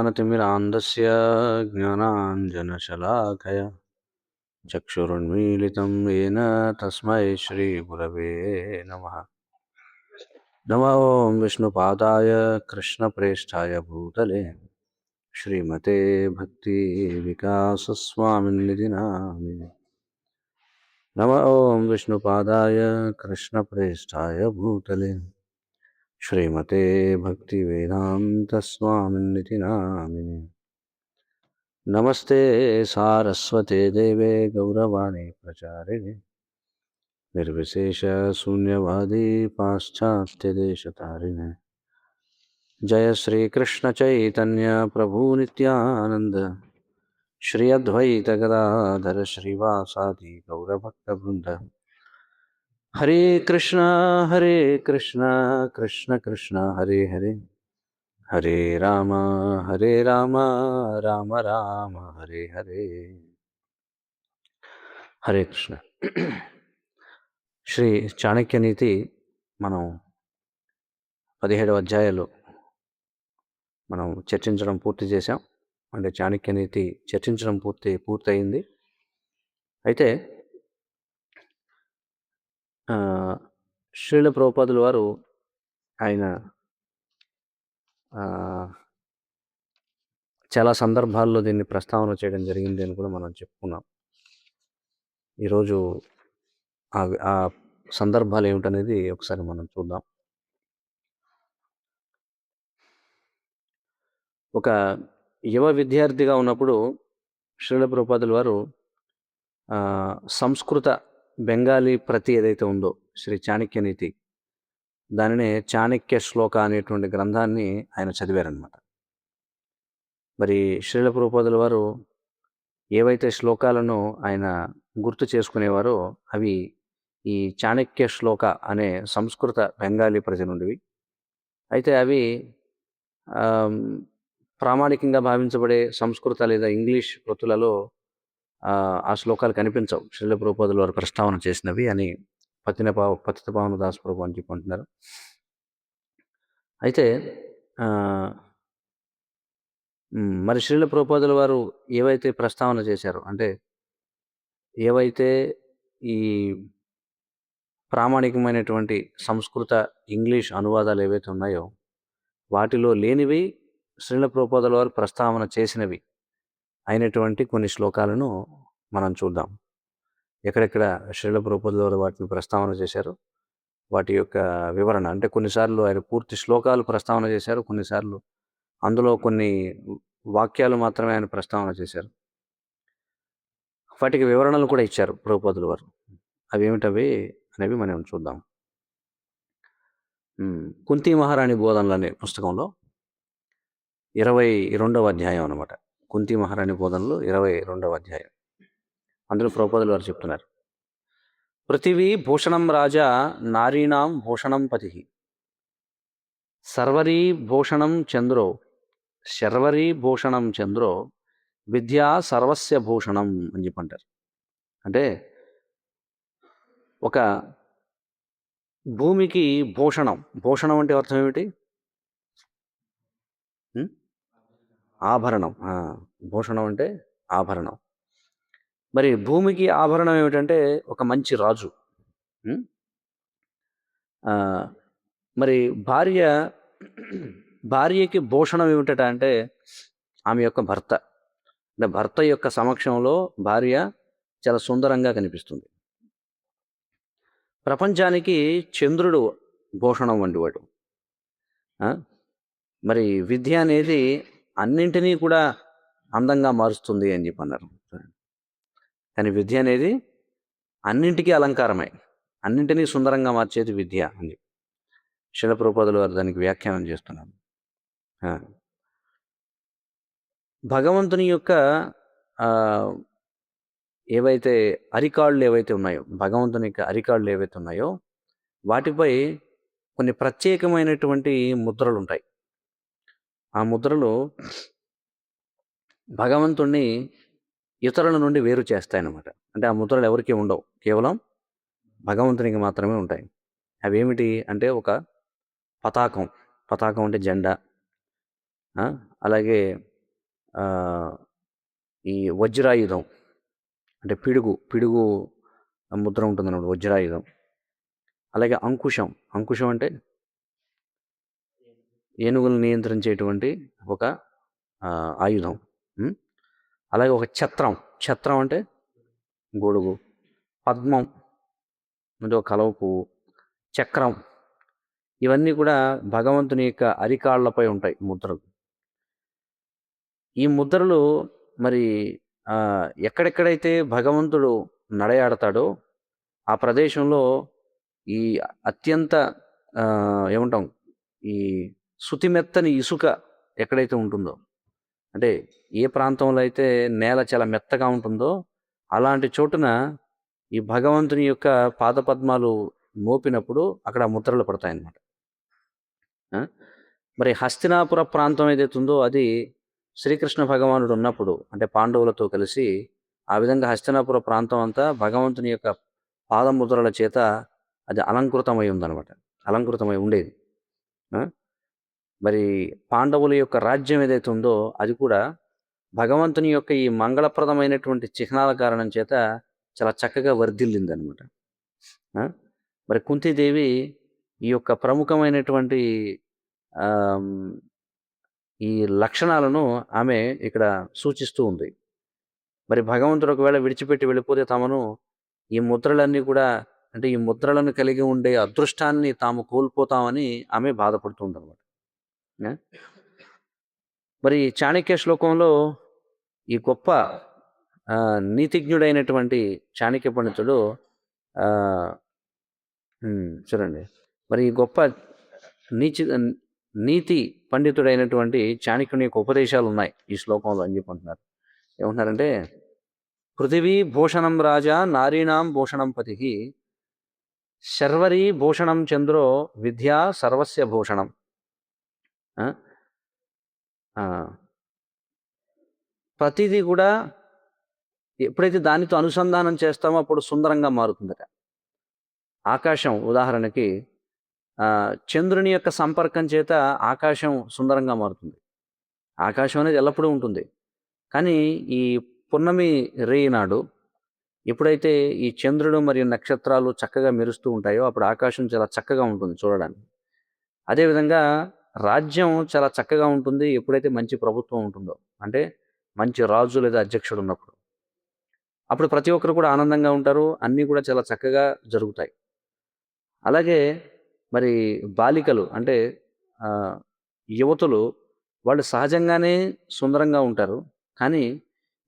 ज्ञानतिमिरान्धस्य ज्ञानाञ्जनशलाकया चक्षुरुन्मीलितं येन तस्मै श्रीगुरवे नमः। नमो विष्णुपादाय कृष्णप्रेष्ठाय भूतले श्रीमते भक्तिविकासस्वामिन्निधि नामिने। नमो विष्णुपादाय कृष्णप्रेष्ठाय भूतले श्रीमते भक्तिवेदान्तस्वामिन्निधि नामिने। नमस्ते सारस्वते देवे गौरवाणी प्रचारिणे निर्विशेष शून्यवादी पाश्चात्यदेशतारिणे। जय श्री कृष्ण चैतन्य प्रभु नित्यानंद श्री अद्वैत गदाधर श्रीवासादि गौरभक्तवृंद। हरे कृष्ण कृष्ण कृष्ण हरे हरे हरे राम राम राम हरे हरे। हरे कृष्ण। శ్రీ చాణక్య నీతి మనం 17 అధ్యాయాలు మనం చర్చించడం పూర్తి చేశాం. అంటే చాణక్య నీతి చర్చించడం పూర్తయింది. అయితే శ్రీల ప్రభుపాదుల వారు ఆయన చాలా సందర్భాల్లో దీన్ని ప్రస్తావన చేయడం జరిగింది అని కూడా మనం చెప్పుకున్నాం. ఈరోజు ఆ సందర్భాలు ఏమిటనేది ఒకసారి మనం చూద్దాం. ఒక యువ విద్యార్థిగా ఉన్నప్పుడు శ్రీల ప్రభుపాదుల వారు సంస్కృత బెంగాలీ ప్రతి ఏదైతే ఉందో శ్రీ చాణక్య నీతి, దానినే చాణక్య శ్లోక అనేటువంటి గ్రంథాన్ని ఆయన చదివారనమాట. మరి శ్రీల ప్రభుపాదుల వారు ఏవైతే శ్లోకాలను ఆయన గుర్తు చేసుకునేవారో అవి ఈ చాణక్య శ్లోక అనే సంస్కృత బెంగాలీ ప్రజ నుండివి. అయితే అవి ప్రామాణికంగా భావించబడే సంస్కృత లేదా ఇంగ్లీష్ కృతులలో ఆ శ్లోకాలు కనిపించవు. శ్రీల ప్రభుపాదుల వారు ప్రస్తావన చేసినవి అని పతితపావన దాస్ ప్రభు అని చెప్పుకుంటున్నారు. అయితే మరి శ్రీల ప్రభుపాదుల వారు ఏవైతే ప్రస్తావన చేశారో, అంటే ఏవైతే ఈ ప్రామాణికమైనటువంటి సంస్కృత ఇంగ్లీష్ అనువాదాలు ఏవైతే ఉన్నాయో వాటిలో లేనివి శ్రీల ప్రభుపాదుల వారు ప్రస్తావన చేసినవి అయినటువంటి కొన్ని శ్లోకాలను మనం చూద్దాం. ఎక్కడెక్కడ శ్రీల ప్రభుపాదుల వారు వాటిని ప్రస్తావన చేశారు, వాటి యొక్క వివరణ. అంటే కొన్నిసార్లు ఆయన పూర్తి శ్లోకాలు ప్రస్తావన చేశారు, కొన్నిసార్లు అందులో కొన్ని వాక్యాలు మాత్రమే ఆయన ప్రస్తావన చేశారు. వాటికి వివరణలు కూడా ఇచ్చారు ప్రభుపాదుల వారు. అవి ఏమిటవి అనేవి మనం చూద్దాం. కుంతి మహారాణి బోధనలు అనే పుస్తకంలో 22వ అధ్యాయం అన్నమాట. కుంతి మహారాణి బోధనలు 22వ అధ్యాయం. అందులో ప్రభుపాదుల వారు చెప్తున్నారు, పృథివీ భూషణం రాజా నారీణాం భూషణం పతి సర్వరీ భూషణం చంద్రో శర్వరీ భూషణం చంద్రో విద్యా సర్వస్య భూషణం అని చెప్పంటారు. అంటే ఒక భూమికి భూషణం, భూషణం అంటే అర్థం ఏమిటి? ఆభరణం. భూషణం అంటే ఆభరణం. మరి భూమికి ఆభరణం ఏమిటంటే ఒక మంచి రాజు. మరి భార్యకి భూషణం ఏమిటట అంటే ఆమె యొక్క భర్త. అంటే భర్త యొక్క సమక్షంలో భార్య చాలా సుందరంగా కనిపిస్తుంది. ప్రపంచానికి చంద్రుడు భూషణం వంటివాడు. మరి విద్య అనేది అన్నింటినీ కూడా అందంగా మారుస్తుంది అని చెప్పి అన్నారు. కానీ విద్య అనేది అన్నింటికీ అలంకారమే, అన్నింటినీ సుందరంగా మార్చేది విద్య అని శ్రీల ప్రభుపాదుల వారు దానికి వ్యాఖ్యానం చేస్తున్నారు. భగవంతుని యొక్క ఏవైతే అరికాళ్ళు ఏవైతే ఉన్నాయో, భగవంతుని యొక్క అరికాళ్ళు ఏవైతే ఉన్నాయో వాటిపై కొన్ని ప్రత్యేకమైనటువంటి ముద్రలు ఉంటాయి. ఆ ముద్రలు భగవంతుణ్ణి ఇతరుల నుండి వేరు చేస్తాయన్నమాట. అంటే ఆ ముద్రలు ఎవరికి ఉండవు, కేవలం భగవంతునికి మాత్రమే ఉంటాయి. అవి ఏమిటి అంటే ఒక పతాకం అంటే జెండా, అలాగే ఆ, ఈ వజ్రాయుధం అంటే పిడుగు ముద్ర ఉంటుందన్నమాట, వజ్రాయుధం. అలాగే అంకుశం. అంకుశం అంటే ఏనుగులు నియంత్రించేటువంటి ఒక ఆయుధం. ఉం? అలాగే ఒక ఛత్రం. ఛత్రం అంటే గొడుగు. పద్మం అంటే ఒక కలవ పువ్వు. చక్రం. ఇవన్నీ కూడా భగవంతుని యొక్క అరికాళ్లపై ఉంటాయి ముద్రలు. ఈ ముద్రలు మరి ఎక్కడెక్కడైతే భగవంతుడు నడయాడతాడో ఆ ప్రదేశంలో ఈ అత్యంత ఏమంటాం, ఈ శుతిమెత్తని ఇసుక ఎక్కడైతే ఉంటుందో, అంటే ఏ ప్రాంతంలో అయితే నేల చాలా మెత్తగా ఉంటుందో అలాంటి చోటున ఈ భగవంతుని యొక్క పాదపద్మాలు మోపినప్పుడు అక్కడ ముద్రలు పడతాయన్నమాట. మరి హస్తినాపుర ప్రాంతం ఏదైతే ఉందో అది శ్రీకృష్ణ భగవానుడు ఉన్నప్పుడు, అంటే పాండవులతో కలిసి ఆ విధంగా హస్తినాపుర ప్రాంతం అంతా భగవంతుని యొక్క పాదముద్రల చేత అది అలంకృతమై ఉందన్నమాట, అలంకృతమై ఉండేది. మరి పాండవుల యొక్క రాజ్యం ఏదైతే ఉందో అది కూడా భగవంతుని యొక్క ఈ మంగళప్రదమైనటువంటి చిహ్నాల కారణం చేత చాలా చక్కగా వర్ధిల్లింది అనమాట. మరి కుంతీదేవి ఈ యొక్క ప్రముఖమైనటువంటి ఈ లక్షణాలను ఆమె ఇక్కడ సూచిస్తూ ఉంది. మరి భగవంతుడు ఒకవేళ విడిచిపెట్టి వెళ్ళిపోతే తమను ఈ ముద్రలన్నీ కూడా, అంటే ఈ ముద్రలను కలిగి ఉండే అదృష్టాన్ని తాము కోల్పోతామని ఆమె బాధపడుతుంది అనమాట. మరి చాణక్య శ్లోకంలో ఈ గొప్ప నీతిజ్ఞుడైనటువంటి చాణక్య పండితుడు చూడండి, మరి ఈ గొప్ప నీతి పండితుడైనటువంటి చాణక్యుని యొక్క ఉపదేశాలు ఉన్నాయి ఈ శ్లోకంలో అని చెప్పంటున్నారు. ఏమంటున్నారంటే, పృథివీ భూషణం రాజా నారీణాం భూషణం పతికి శర్వరీ భూషణం చంద్రో విద్యా సర్వస్య భూషణం. ప్రతిదీ కూడా ఎప్పుడైతే దానితో అనుసంధానం చేస్తామో అప్పుడు సుందరంగా మారుతుందట. ఆకాశం ఉదాహరణకి చంద్రుని యొక్క సంపర్కం చేత ఆకాశం సుందరంగా మారుతుంది. ఆకాశం అనేది ఎల్లప్పుడూ ఉంటుంది, కానీ ఈ పున్నమి రేయి నాడు ఎప్పుడైతే ఈ చంద్రుడు మరియు నక్షత్రాలు చక్కగా మెరుస్తూ ఉంటాయో అప్పుడు ఆకాశం చాలా చక్కగా ఉంటుంది చూడడానికి. అదేవిధంగా రాజ్యం చాలా చక్కగా ఉంటుంది ఎప్పుడైతే మంచి ప్రభుత్వం ఉంటుందో, అంటే మంచి రాజు లేదా అధ్యక్షుడు ఉన్నప్పుడు. అప్పుడు ప్రతి ఒక్కరు కూడా ఆనందంగా ఉంటారు, అన్నీ కూడా చాలా చక్కగా జరుగుతాయి. అలాగే మరి బాలికలు అంటే యువతులు వాళ్ళు సహజంగానే సుందరంగా ఉంటారు, కానీ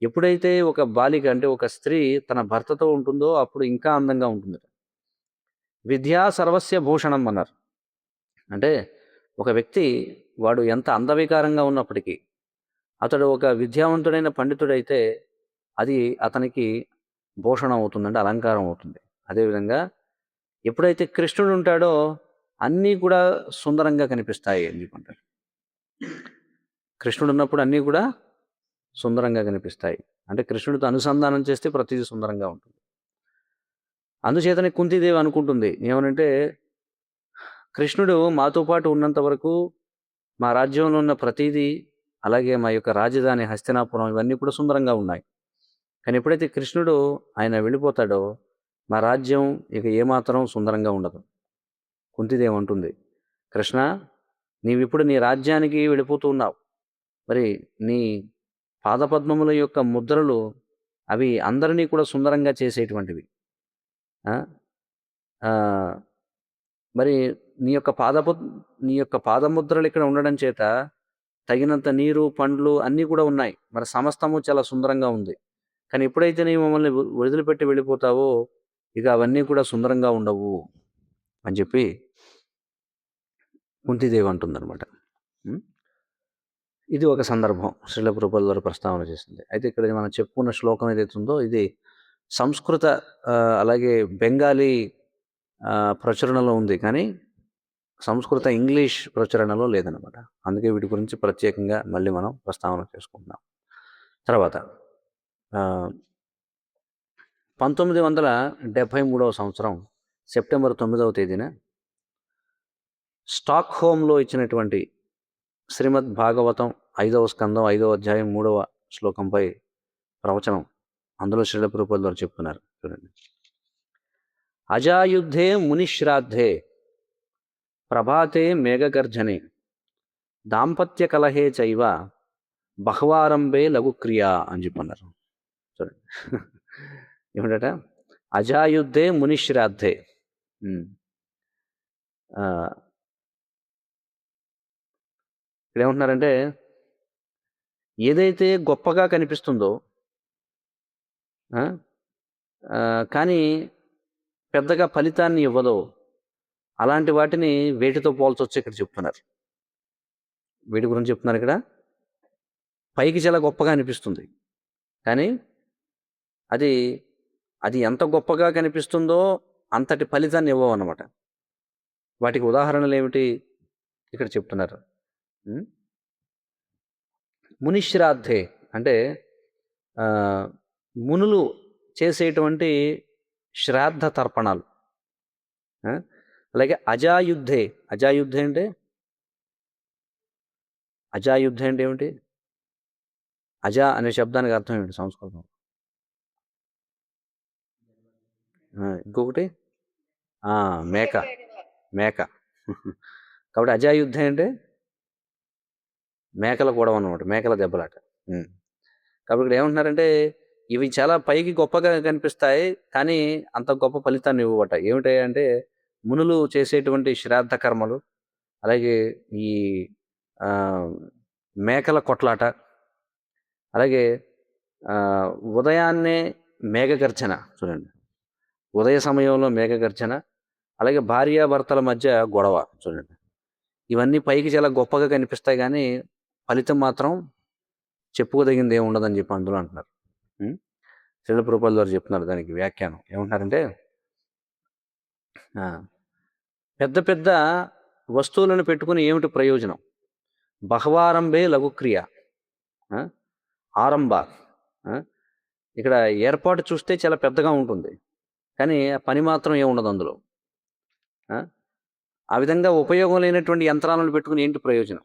ఎప్పుడైతే ఒక బాలిక అంటే ఒక స్త్రీ తన భర్తతో ఉంటుందో అప్పుడు ఇంకా అందంగా ఉంటుంది. విద్యా సర్వస్య భూషణం అన్నారు. అంటే ఒక వ్యక్తి వాడు ఎంత అందవికారంగా ఉన్నప్పటికీ అతడు ఒక విద్యావంతుడైన పండితుడైతే అది అతనికి భూషణం అవుతుందంటే అలంకారం అవుతుంది. అదేవిధంగా ఎప్పుడైతే కృష్ణుడు ఉంటాడో అన్నీ కూడా సుందరంగా కనిపిస్తాయి అని చెప్పంటారు. కృష్ణుడు ఉన్నప్పుడు అన్నీ కూడా సుందరంగా కనిపిస్తాయి, అంటే కృష్ణుడితో అనుసంధానం చేస్తే ప్రతిదీ సుందరంగా ఉంటుంది. అందుచేతనే కుంతీదేవి అనుకుంటుంది ఏమనంటే, కృష్ణుడు మాతో పాటు ఉన్నంత వరకు మా రాజ్యంలో ఉన్న ప్రతిదీ, అలాగే మా యొక్క రాజధాని హస్తినాపురం ఇవన్నీ కూడా సుందరంగా ఉన్నాయి, కానీ ఎప్పుడైతే కృష్ణుడు ఆయన వెళ్ళిపోతాడో మా రాజ్యం ఇక ఏమాత్రం సుందరంగా ఉండదు. కుంతీదేవి అంటుంది, కృష్ణ నీవిప్పుడు నీ రాజ్యానికి వెళ్ళిపోతూ ఉన్నావు, మరి నీ పాదపద్మముల యొక్క ముద్రలు అవి అందరినీ కూడా సుందరంగా చేసేటువంటివి. మరి నీ యొక్క పాదముద్రలు ఇక్కడ ఉండడం చేత తగినంత నీరు పండ్లు అన్నీ కూడా ఉన్నాయి, మరి సమస్తము చాలా సుందరంగా ఉంది. కానీ ఎప్పుడైతే నీవు మమ్మల్ని వదిలిపెట్టి వెళ్ళిపోతావో ఇక అవన్నీ కూడా సుందరంగా ఉండవు అని చెప్పి కుంతీదేవి అంటుందన్నమాట. ఇది ఒక సందర్భం శ్రీల ప్రభుపాదుల వారు ప్రస్తావన చేసింది. అయితే ఇక్కడ మనం చెప్పుకున్న శ్లోకం ఏదైతే ఉందో ఇది సంస్కృత అలాగే బెంగాలీ ప్రచురణలో ఉంది, కానీ సంస్కృత ఇంగ్లీష్ ప్రచురణలో లేదనమాట. అందుకే వీటి గురించి ప్రత్యేకంగా మళ్ళీ మనం ప్రస్తావన చేసుకుంటున్నాం. తర్వాత 1973 సంవత్సరం సెప్టెంబర్ 9వ తేదీన స్టాక్ హోమ్లో ఇచ్చినటువంటి శ్రీమద్ భాగవతం 5వ స్కందం 5వ అధ్యాయం 3వ శ్లోకంపై ప్రవచనం అందులో శ్రీల ప్రభుపాదుల వారు చెప్తున్నారు. చూడండి, అజాయుద్ధే మునిశ్రాద్ధే ప్రభాతే మేఘగర్జనే దాంపత్య కలహే చైవ బహ్వారంభే లఘుక్రియ అని చెప్పన్నారు. చూడండి ఏమిటట, అజాయుద్ధే మునిశ్రాద్ధే. ఇక్కడ ఏమంటున్నారంటే, ఏదైతే గొప్పగా కనిపిస్తుందో కానీ పెద్దగా ఫలితాన్ని ఇవ్వదో అలాంటి వాటిని వేటితో పోల్చొచ్చు ఇక్కడ చెప్తున్నారు. వీటి గురించి చెప్తున్నారు. ఇక్కడ పైకి చాలా గొప్పగా అనిపిస్తుంది, కానీ అది ఎంత గొప్పగా కనిపిస్తుందో అంతటి ఫలితాన్ని ఇవ్వవు అన్నమాట. వాటికి ఉదాహరణలు ఏమిటి ఇక్కడ చెప్తున్నారు. మునిశ్రాద్ధే అంటే మునులు చేసేటువంటి శ్రాద్ధ తర్పణాలు. అలాగే అజాయుద్ధే అంటే ఏమిటి? అజా అనే శబ్దానికి అర్థం ఏమిటి సంస్కృతం? ఇంకొకటి మేక. కాబట్టి అజాయుద్ధే అంటే మేకల గొడవ అన్నమాట, మేకల దెబ్బలాట. కాబట్టి ఇక్కడ ఏమంటున్నారంటే, ఇవి చాలా పైకి గొప్పగా కనిపిస్తాయి, కానీ అంత గొప్ప ఫలితాన్ని ఇవ్వబట. ఏమిటాయి అంటే మునులు చేసేటువంటి శ్రాద్ధ కర్మలు, అలాగే ఈ మేకల కొట్లాట, అలాగే ఉదయాన్నే మేఘగర్జన. చూడండి, ఉదయ సమయంలో మేఘగర్జన, అలాగే భార్యాభర్తల మధ్య గొడవ. చూడండి, ఇవన్నీ పైకి చాలా గొప్పగా కనిపిస్తాయి, కానీ ఫలితం మాత్రం చెప్పుకోదగింది ఏమి ఉండదని చెప్పి అందులో అంటున్నారు. శ్రీల ప్రభుపాదుల వారు చెప్తున్నారు దానికి వ్యాఖ్యానం. ఏమంటున్నారంటే, పెద్ద పెద్ద వస్తువులను పెట్టుకుని ఏమిటి ప్రయోజనం? బహ్వారంభే లఘుక్రియ. ఆరంభ ఇక్కడ ఏర్పాటు చూస్తే చాలా పెద్దగా ఉంటుంది, కానీ పని మాత్రం ఏముండదు అందులో. ఆ విధంగా ఉపయోగం లేనటువంటి యంత్రాలను పెట్టుకుని ఏంటి ప్రయోజనం?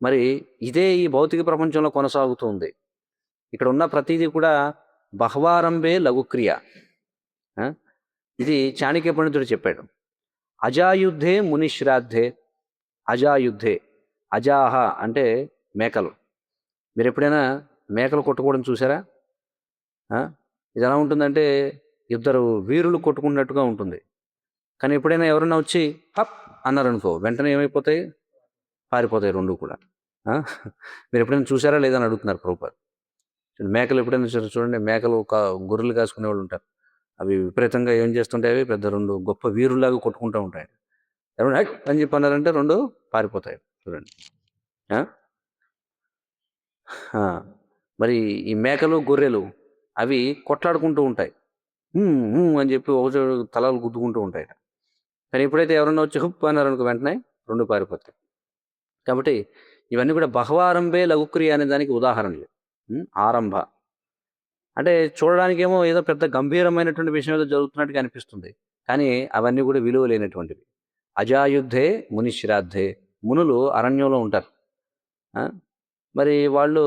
మరి ఇదే ఈ భౌతిక ప్రపంచంలో కొనసాగుతుంది. ఇక్కడ ఉన్న ప్రతిదీ కూడా బహ్వారంభే లఘుక్రియ. ఇది చాణక్య పండితుడు చెప్పాడు. అజాయుద్ధే మునిశ్రాద్ధే. అజాయుద్ధే, అజాహ అంటే మేకలు. మీరు ఎప్పుడైనా మేకలు కొట్టుకోవడం చూసారా? ఇది ఎలా ఉంటుందంటే ఇద్దరు వీరులు కొట్టుకున్నట్టుగా ఉంటుంది. కానీ ఎప్పుడైనా ఎవరైనా వచ్చి హప్ అన్నారనుకో, వెంటనే ఏమైపోతాయి? పారిపోతాయి రెండు కూడా. మీరు ఎప్పుడైనా చూసారా లేదని అడుగుతున్నారు ప్రభుపాదులు. మేకలు ఎప్పుడైనా చూడండి, మేకలు గొర్రెలు కాసుకునే వాళ్ళు ఉంటారు. అవి విపరీతంగా ఏం చేస్తుంటాయి? అవి పెద్ద రెండు గొప్ప వీరులాగా కొట్టుకుంటూ ఉంటాయి. ఎవరైనా అని చెప్పి అన్నారంటే రెండు పారిపోతాయి. చూడండి, మరి ఈ మేకలు గొర్రెలు అవి కొట్లాడుకుంటూ ఉంటాయి, అని చెప్పి ఒకటి తలలు గుద్దుకుంటూ ఉంటాయి. కానీ ఎప్పుడైతే ఎవరన్నా వచ్చి హుప్ అన్నారనుకో, వెంటనే రెండు పారిపోతాయి. కాబట్టి ఇవన్నీ కూడా బహ్వారంభే లఘుక్రియ అనే దానికి ఉదాహరణలు. ఆరంభ అంటే చూడడానికేమో ఏదో పెద్ద గంభీరమైనటువంటి విషయం ఏదో జరుగుతున్నట్టుగా అనిపిస్తుంది, కానీ అవన్నీ కూడా విలువ లేనటువంటివి. అజాయుద్ధే మునిశ్రాద్ధే. మునులు అరణ్యంలో ఉంటారు. మరి వాళ్ళు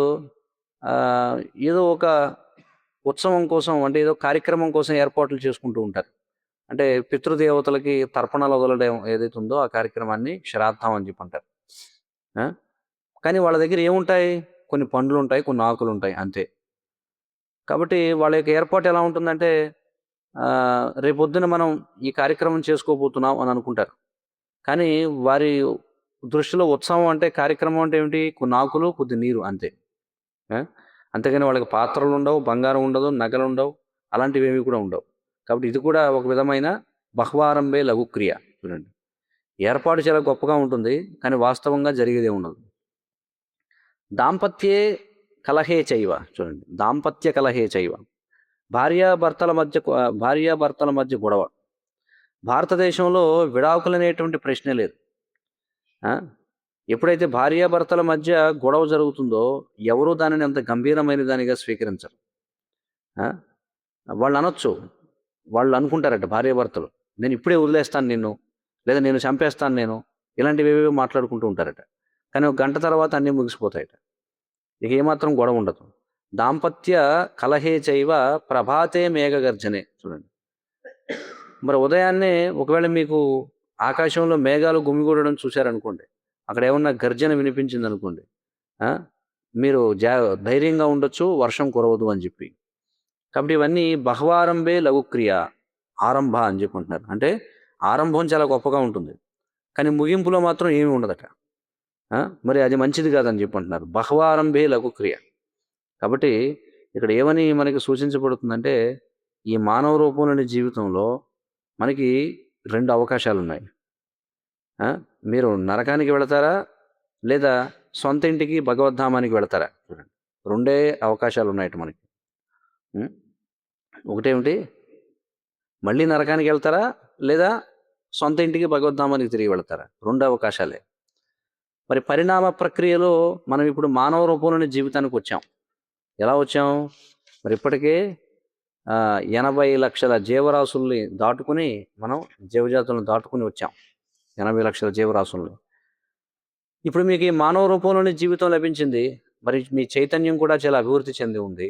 ఏదో ఒక ఉత్సవం కోసం, అంటే ఏదో కార్యక్రమం కోసం ఏర్పాట్లు చేసుకుంటూ ఉంటారు. అంటే పితృదేవతలకి తర్పణాలు వదలడం ఏదైతే ఉందో ఆ కార్యక్రమాన్ని శ్రాద్ధం అని చెప్పి అంటారు. కానీ వాళ్ళ దగ్గర ఏముంటాయి? కొన్ని పండ్లు ఉంటాయి, కొన్ని ఆకులు ఉంటాయి, అంతే. కాబట్టి వాళ్ళ యొక్క ఏర్పాటు ఎలా ఉంటుందంటే, రేపొద్దున మనం ఈ కార్యక్రమం చేసుకోబోతున్నాం అని అనుకుంటారు. కానీ వారి దృష్టిలో ఉత్సవం అంటే, కార్యక్రమం అంటే ఏమిటి? కొన్ని ఆకులు, కొద్ది నీరు, అంతే. అంతేగాని వాళ్ళకి పాత్రలు ఉండవు, బంగారం ఉండదు, నగలు ఉండవు, అలాంటివి ఏవి కూడా ఉండవు. కాబట్టి ఇది కూడా ఒక విధమైన బహ్వారంభే లఘుక్రియ. చూడండి, ఏర్పాటు చాలా గొప్పగా ఉంటుంది, కానీ వాస్తవంగా జరిగేదే ఉండదు. దాంపత్యే కలహే చైవ. చూడండి, దాంపత్య కలహే చైవ. భార్యాభర్తల మధ్య గొడవ. భారతదేశంలో విడాకులు అనేటువంటి ప్రశ్నే లేదు. ఎప్పుడైతే భార్యాభర్తల మధ్య గొడవ జరుగుతుందో ఎవరూ దానిని అంత గంభీరమైన దానిగా స్వీకరించరు. వాళ్ళు అనొచ్చు, వాళ్ళు అనుకుంటారట భార్యాభర్తలు, నేను ఇప్పుడే వదిలేస్తాను నిన్ను, లేదా నేను చంపేస్తాను నేను, ఇలాంటివి ఏవేవో మాట్లాడుకుంటూ ఉంటారట. కానీ ఒక గంట తర్వాత అన్నీ ముగిసిపోతాయట. ఇక ఏమాత్రం గొడవ ఉండదు. దాంపత్య కలహే చైవ ప్రభాతే మేఘగర్జనే. చూడండి, మరి ఉదయాన్నే ఒకవేళ మీకు ఆకాశంలో మేఘాలు గుమిగూడడం చూశారనుకోండి, అక్కడ ఏమన్నా గర్జన వినిపించింది అనుకోండి, మీరు ధైర్యంగా ఉండొచ్చు, వర్షం కురవదు అని చెప్పి. కాబట్టి ఇవన్నీ బహ్వారంభే లఘుక్రియ, ఆరంభ అని చెప్పుకుంటున్నారు. అంటే ఆరంభం చాలా గొప్పగా ఉంటుంది, కానీ ముగింపులో మాత్రం ఏమీ ఉండదట. మరి అది మంచిది కాదని చెప్పుకుంటున్నారు. బహ్వారంభే లఘుక్రియ. కాబట్టి ఇక్కడ ఏమని మనకి సూచించబడుతుందంటే, ఈ మానవ రూపంలోని జీవితంలో మనకి 2 అవకాశాలు ఉన్నాయి. మీరు నరకానికి వెళతారా, లేదా సొంత ఇంటికి భగవద్ధామానికి వెళతారా? చూడండి, 2 అవకాశాలు ఉన్నాయట మనకి. ఒకటేమిటి, మళ్ళీ నరకానికి వెళ్తారా, లేదా సొంత ఇంటికి భగవద్ధామానికి తిరిగి వెళతారా? 2 అవకాశాలే. మరి పరిణామ ప్రక్రియలో మనం ఇప్పుడు మానవ రూపంలోని జీవితానికి వచ్చాం. ఎలా వచ్చాం? మరి ఇప్పటికే 80 లక్షల జీవరాశుల్ని దాటుకుని మనం జీవజాతులను దాటుకుని వచ్చాం. 80 లక్షల జీవరాశుల్ని. ఇప్పుడు మీకు ఈ మానవ రూపంలోని జీవితం లభించింది. మరి మీ చైతన్యం కూడా చాలా అభివృద్ధి చెంది ఉంది.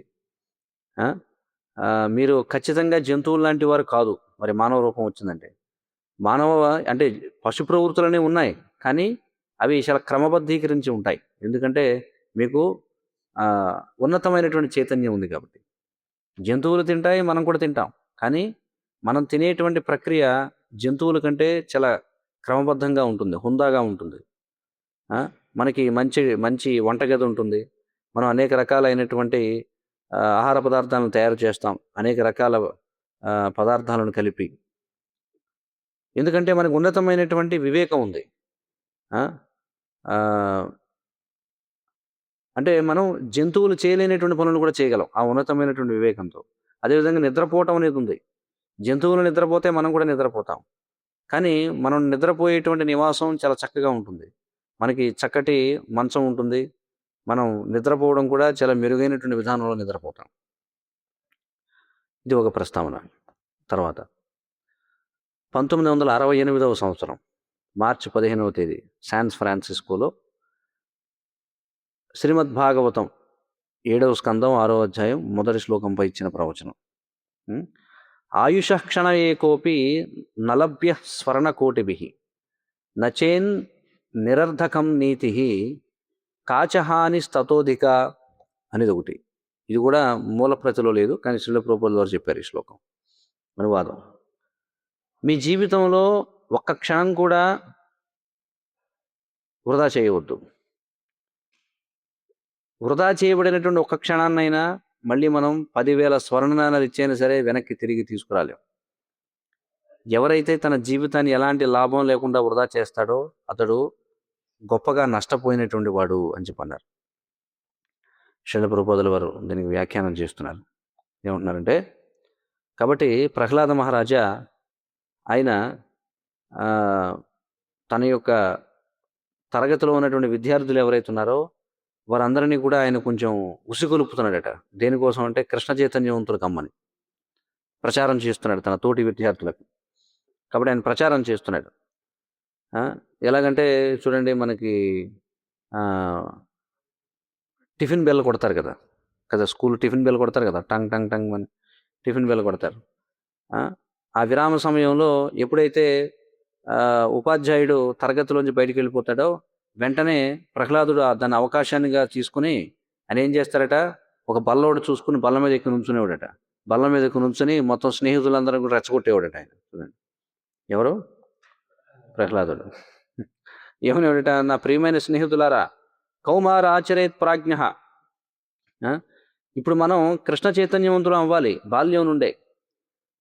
మీరు ఖచ్చితంగా జంతువులు లాంటి వారు కాదు. మరి మానవ రూపం వచ్చిందంటే అంటే పశు ప్రవృత్తులనే ఉన్నాయి, కానీ అవి చాలా క్రమబద్ధీకరించి ఉంటాయి. ఎందుకంటే మీకు ఉన్నతమైనటువంటి చైతన్యం ఉంది కాబట్టి. జంతువులు తింటాయి, మనం కూడా తింటాం, కానీ మనం తినేటువంటి ప్రక్రియ జంతువుల కంటే చాలా క్రమబద్ధంగా ఉంటుంది, హుందాగా ఉంటుంది. మనకి మంచి మంచి వంటగది ఉంటుంది. మనం అనేక రకాలైనటువంటి ఆహార పదార్థాలను తయారు చేస్తాం, అనేక రకాల పదార్థాలను కలిపి. ఎందుకంటే మనకు ఉన్నతమైనటువంటి వివేకం ఉంది. అంటే మనం జంతువులు చేయలేనటువంటి పనులు కూడా చేయగలం ఆ ఉన్నతమైనటువంటి వివేకంతో. అదేవిధంగా నిద్రపోవటం అనేది ఉంది. జంతువులు నిద్రపోతే మనం కూడా నిద్రపోతాం, కానీ మనం నిద్రపోయేటువంటి నివాసం చాలా చక్కగా ఉంటుంది. మనకి చక్కటి మంచం ఉంటుంది. మనం నిద్రపోవడం కూడా చాలా మెరుగైనటువంటి విధానంలో నిద్రపోతాం. ఇది ఒక ప్రస్తావన. తర్వాత 1968వ సంవత్సరం మార్చి 15వ తేదీ శాన్ ఫ్రాన్సిస్కోలో శ్రీమద్ భాగవతం 7వ స్కందం 6వ అధ్యాయం 1వ శ్లోకంపై ఇచ్చిన ప్రవచనం. ఆయుష క్షణ ఏకోపి నలభ్య స్వర్ణకోటిభిః నచేన్ నిరర్ధకం నీతి కాచహాని స్తతోధిక అనేది ఒకటి. ఇది కూడా మూల ప్రతిలో లేదు, కానీ శ్రీల ప్రభుపాదుల వారు చెప్పారు ఈ శ్లోకం. అనువాదం: మీ జీవితంలో ఒక్క క్షణం కూడా వృధా చేయవద్దు. వృధా చేయబడినటువంటి ఒక్క క్షణాన్నైనా మళ్ళీ మనం 10,000 స్వర్ణనాణాలు ఇచ్చైనా సరే వెనక్కి తిరిగి తీసుకురాలేం. ఎవరైతే తన జీవితాన్ని ఎలాంటి లాభం లేకుండా వృధా చేస్తాడో అతడు గొప్పగా నష్టపోయినటువంటి వాడు అని చెప్పన్నారు. శ్రీల ప్రభుపాదుల వారు దీనికి వ్యాఖ్యానం చేస్తున్నారు. ఏమంటున్నారంటే, కాబట్టి ప్రహ్లాద మహారాజా ఆయన తన యొక్క తరగతిలో ఉన్నటువంటి విద్యార్థులు ఎవరైతే ఉన్నారో వారందరినీ కూడా ఆయన కొంచెం ఉసిగొలుపుతున్నాడట. దేనికోసం అంటే కృష్ణ చైతన్యవంతులు కమ్మని ప్రచారం చేస్తున్నాడు తన తోటి విద్యార్థులకు. కాబట్టి ఆయన ప్రచారం చేస్తున్నాడు. ఎలాగంటే చూడండి, మనకి టిఫిన్ బెల్ కొడతారు కదా స్కూల్ టిఫిన్ బెల్ కొడతారు కదా, టంగ్ టంగ్ టంగ్ అని టిఫిన్ బెల్ కొడతారు. ఆ విరామ సమయంలో ఎప్పుడైతే ఉపాధ్యాయుడు తరగతిలోంచి బయటికి వెళ్ళిపోతాడో వెంటనే ప్రహ్లాదుడు దాన్ని అవకాశాన్నిగా తీసుకుని ఆయన ఏం చేస్తారట, ఒక బల్లోడు చూసుకుని బల్ల మీద ఎక్కి నుంచునేవాడట. బల్ల మీద ఎక్కి నుంచుని మొత్తం స్నేహితులందరూ కూడా రెచ్చగొట్టేవాడట ఆయన. చూడండి, ఎవరు? ప్రహ్లాదుడు. ఏమనేవాడట, నా ప్రియమైన స్నేహితులారా, కౌమార ఆచరేత్ ప్రాజ్ఞ. ఇప్పుడు మనం కృష్ణ చైతన్యవంతులం అవ్వాలి. బాల్యం నుండే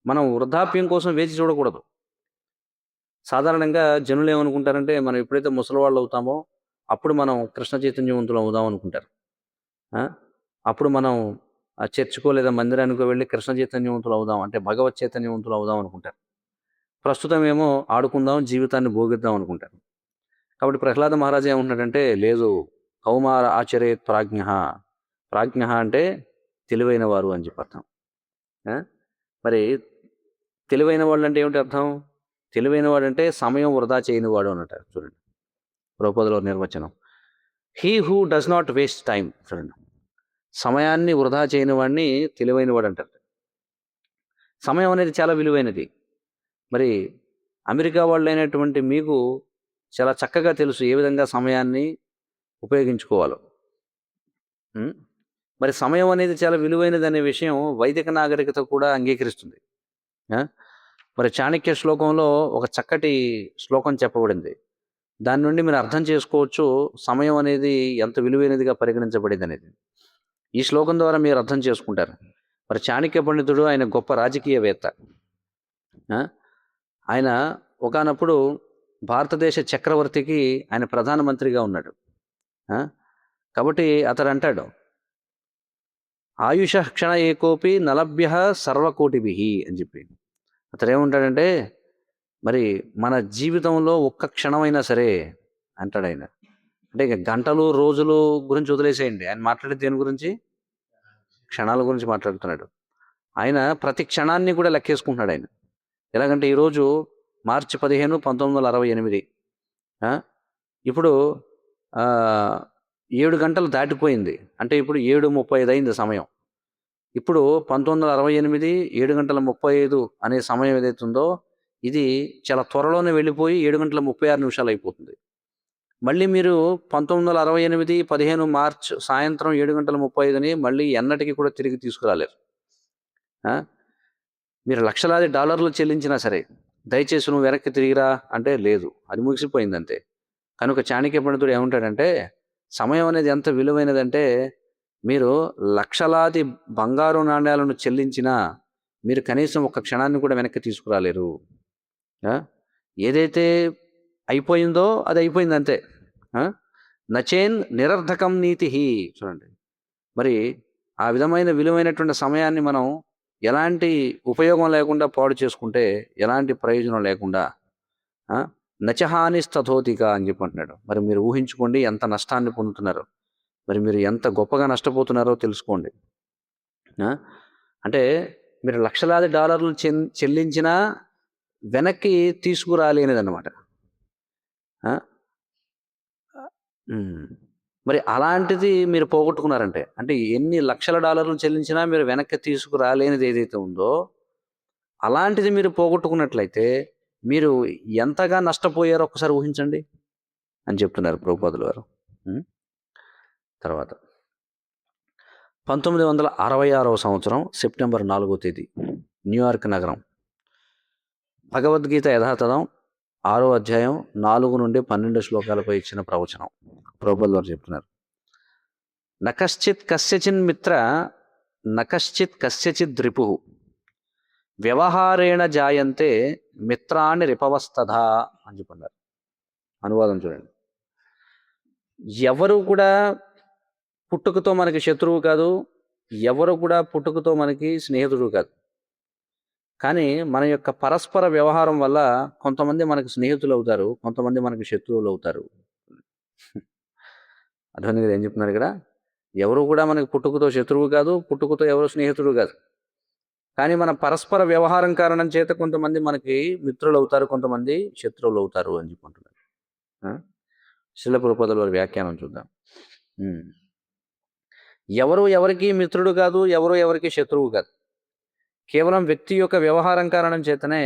మనం వృద్ధాప్యం కోసం వేచి చూడకూడదు. సాధారణంగా జనులు ఏమనుకుంటారంటే, మనం ఎప్పుడైతే ముసలివాళ్ళు అవుతామో అప్పుడు మనం కృష్ణ చైతన్యవంతులు అవుదాం అనుకుంటారు. అప్పుడు మనం ఆ చర్చికో లేదా మందిరానికో వెళ్ళి కృష్ణ చైతన్యవంతులు అవుదాం, అంటే భగవత్ చైతన్యవంతులు అవుదాం అనుకుంటారు. ప్రస్తుతం ఏమో ఆడుకుందాం, జీవితాన్ని భోగిద్దాం అనుకుంటారు. కాబట్టి ప్రహ్లాద మహారాజు ఏమంటున్నాడంటే, లేదు, కౌమార ఆచరేత్ ప్రాజ్ఞ. ప్రాజ్ఞ అంటే తెలివైన వారు అని చెప్పి అర్థం. మరి తెలివైన వాళ్ళు అంటే ఏమిటి అర్థం? తెలివైన వాడు అంటే సమయం వృధా చేయని వాడు అన్నట్టు. చూడండి ప్రభుపాదుల నిర్వచనం. He who does not waste time. చూడండి, సమయాన్ని వృధా చేయని వాడిని తెలివైన వాడు అంటారు. సమయం అనేది చాలా విలువైనది. మరి అమెరికా వాళ్ళైనటువంటి మీకు చాలా చక్కగా తెలుసు ఏ విధంగా సమయాన్ని ఉపయోగించుకోవాలో. మరి సమయం అనేది చాలా విలువైనది అనే విషయం వైదిక నాగరికత కూడా అంగీకరిస్తుంది. మరి చాణక్య శ్లోకంలో ఒక చక్కటి శ్లోకం చెప్పబడింది. దాని నుండి మీరు అర్థం చేసుకోవచ్చు సమయం అనేది ఎంత విలువైనదిగా పరిగణించబడింది అనేది. ఈ శ్లోకం ద్వారా మీరు అర్థం చేసుకుంటారు. మరి చాణక్య పండితుడు ఆయన గొప్ప రాజకీయవేత్త. ఆయన ఒకానప్పుడు భారతదేశ చక్రవర్తికి ఆయన ప్రధానమంత్రిగా ఉన్నాడు. కాబట్టి అతడు అంటాడు, ఆయుష క్షణ ఏకోపి నలభ్య సర్వకోటిభి అని చెప్పి. అతడు ఏముంటాడంటే, మరి మన జీవితంలో ఒక్క క్షణమైనా సరే అంటాడు ఆయన. అంటే ఇక గంటలు రోజులు గురించి వదిలేసేయండి, ఆయన మాట్లాడేది దేని గురించి? క్షణాల గురించి మాట్లాడుతున్నాడు. ఆయన ప్రతి క్షణాన్ని కూడా లెక్కేసుకుంటున్నాడు ఆయన. ఎలాగంటే ఈరోజు మార్చి 15, 1968. ఇప్పుడు 7 గంటలు దాటిపోయింది. అంటే ఇప్పుడు 7:35 అయింది సమయం. ఇప్పుడు 1968 7:35 అనే సమయం ఏదైతుందో ఇది చాలా త్వరలోనే వెళ్ళిపోయి 7:36 అయిపోతుంది. మళ్ళీ మీరు 1968 15 మార్చ్ సాయంత్రం 7:35 మళ్ళీ ఎన్నటికీ కూడా తిరిగి తీసుకురాలేరు. మీరు లక్షలాది డాలర్లు చెల్లించినా సరే దయచేసి నువ్వు వెనక్కి తిరిగిరా అంటే లేదు, అది ముగిసిపోయింది అంతే. కనుక చాణక్య పండితుడు ఏమంటాడంటే, సమయం అనేది ఎంత విలువైనదంటే మీరు లక్షలాది బంగారు నాణ్యాలను చెల్లించినా మీరు కనీసం ఒక్క క్షణాన్ని కూడా వెనక్కి తీసుకురాలేరు. ఏదైతే అయిపోయిందో అది అయిపోయింది అంతే. నచేన్ నిరర్ధకం నీతి. చూడండి, మరి ఆ విధమైన విలువైనటువంటి సమయాన్ని మనం ఎలాంటి ఉపయోగం లేకుండా పాడు చేసుకుంటే, ఎలాంటి ప్రయోజనం లేకుండా నచహాని స్తథోతిక అని చెప్పి అంటున్నాడు. మరి మీరు ఊహించుకోండి ఎంత నష్టాన్ని పొందుతున్నారు, మరి మీరు ఎంత గొప్పగా నష్టపోతున్నారో తెలుసుకోండి. అంటే మీరు లక్షలాది డాలర్లు చెల్లించినా వెనక్కి తీసుకురాలేనిది అన్నమాట. మరి అలాంటిది మీరు పోగొట్టుకున్నారంటే, అంటే ఎన్ని లక్షల డాలర్లు చెల్లించినా మీరు వెనక్కి తీసుకురాలేనిది ఏదైతే ఉందో అలాంటిది మీరు పోగొట్టుకున్నట్లయితే మీరు ఎంతగా నష్టపోయారో ఒకసారి ఊహించండి అని చెప్తున్నారు ప్రభుపాదుల వారు. తర్వాత 1966వ సంవత్సరం సెప్టెంబర్ 4వ తేదీ న్యూయార్క్ నగరం. భగవద్గీత యథాతథం 6వ అధ్యాయం 4 నుండి 12 శ్లోకాలపై ఇచ్చిన ప్రవచనం. ప్రభుపాదుల వారు చెప్తున్నారు, నకశ్చిత్ కస్యచిన్ మిత్ర నకశ్చిత్ కస్యచిత్ రిపు వ్యవహారేణ జాయంతే మిత్రాన్ని రిపవస్తథా అని చెప్పన్నారు. అనువాదం చూడండి, ఎవరు కూడా పుట్టుకతో మనకి శత్రువు కాదు, ఎవరు కూడా పుట్టుకతో మనకి స్నేహితుడు కాదు. కానీ మన యొక్క పరస్పర వ్యవహారం వల్ల కొంతమంది మనకి స్నేహితులు అవుతారు, కొంతమంది మనకి శత్రువులు అవుతారు. అర్థమైంది కదా ఏం చెప్తున్నారు ఇక్కడ? ఎవరు కూడా మనకి పుట్టుకతో శత్రువు కాదు, పుట్టుకతో ఎవరు స్నేహితుడు కాదు. కానీ మన పరస్పర వ్యవహారం కారణం చేత కొంతమంది మనకి మిత్రులు అవుతారు, కొంతమంది శత్రువులు అవుతారు అని చెప్పుకుంటున్నారు. శ్రీల ప్రభుపాదుల వారి వ్యాఖ్యానం చూద్దాం. ఎవరు ఎవరికి మిత్రుడు కాదు, ఎవరు ఎవరికి శత్రువు కాదు. కేవలం వ్యక్తి యొక్క వ్యవహారం కారణం చేతనే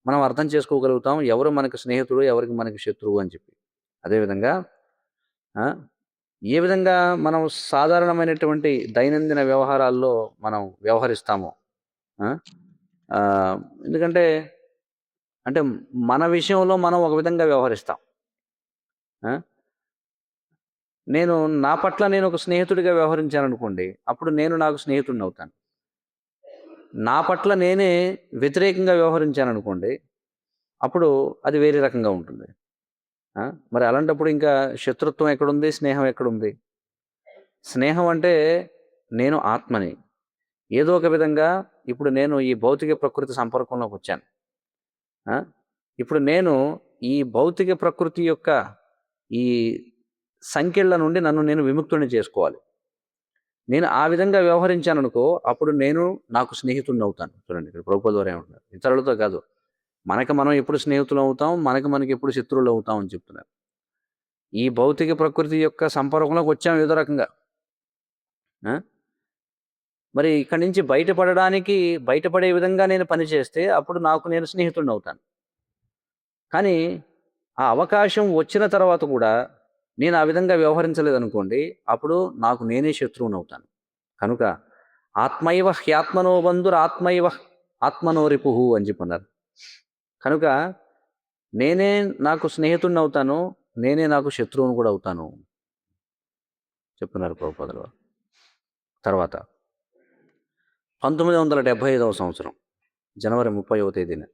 మనం అర్థం చేసుకోగలుగుతాం ఎవరు మనకి స్నేహితుడు, ఎవరికి మనకి శత్రువు అని చెప్పి. అదేవిధంగా ఏ విధంగా మనం సాధారణమైనటువంటి దైనందిన వ్యవహారాల్లో మనం వ్యవహరిస్తామో, ఎందుకంటే అంటే మన విషయంలో మనం ఒక విధంగా వ్యవహరిస్తాం. నేను నా పట్ల నేను ఒక స్నేహితుడిగా వ్యవహరించాను అనుకోండి, అప్పుడు నేను నాకు స్నేహితుడిని అవుతాను. నా పట్ల నేనే వ్యతిరేకంగా వ్యవహరించాను అనుకోండి, అప్పుడు అది వేరే రకంగా ఉంటుంది. మరి అలాంటప్పుడు ఇంకా శత్రుత్వం ఎక్కడుంది, స్నేహం ఎక్కడుంది? స్నేహం అంటే నేను ఆత్మని ఏదో ఒక విధంగా ఇప్పుడు నేను ఈ భౌతిక ప్రకృతి సంపర్కంలోకి వచ్చాను. ఇప్పుడు నేను ఈ భౌతిక ప్రకృతి యొక్క ఈ సంఖ్యల నుండి నన్ను నేను విముక్తుని చేసుకోవాలి. నేను ఆ విధంగా వ్యవహరించాను అనుకో, అప్పుడు నేను నాకు స్నేహితుడిని అవుతాను. చూడండి ఇక్కడ ప్రభుపాదుల వారు ఏమంటున్నారు, ఇతరులతో కాదు, మనకి మనం ఎప్పుడు స్నేహితులు అవుతాం, మనకి ఎప్పుడు శత్రువులు అవుతాం అని చెప్తున్నారు. ఈ భౌతిక ప్రకృతి యొక్క సంపర్కంలోకి వచ్చాం ఏదో రకంగా. మరి ఇక్కడి నుంచి బయటపడే విధంగా నేను పనిచేస్తే అప్పుడు నాకు నేను స్నేహితుడిని అవుతాను. కానీ ఆ అవకాశం వచ్చిన తర్వాత కూడా నేను ఆ విధంగా వ్యవహరించలేదనుకోండి, అప్పుడు నాకు నేనే శత్రువుని అవుతాను. కనుక ఆత్మైవ హ్యాత్మనో బంధురాత్మైవ ఆత్మనో రిపుః అని చెప్పన్నారు. కనుక నేనే నాకు స్నేహితుడిని అవుతాను, నేనే నాకు శత్రువుని కూడా అవుతాను చెప్తున్నారు ప్రభుపాదులు వారు. తర్వాత 1975వ సంవత్సరం జనవరి 30వ తేదీన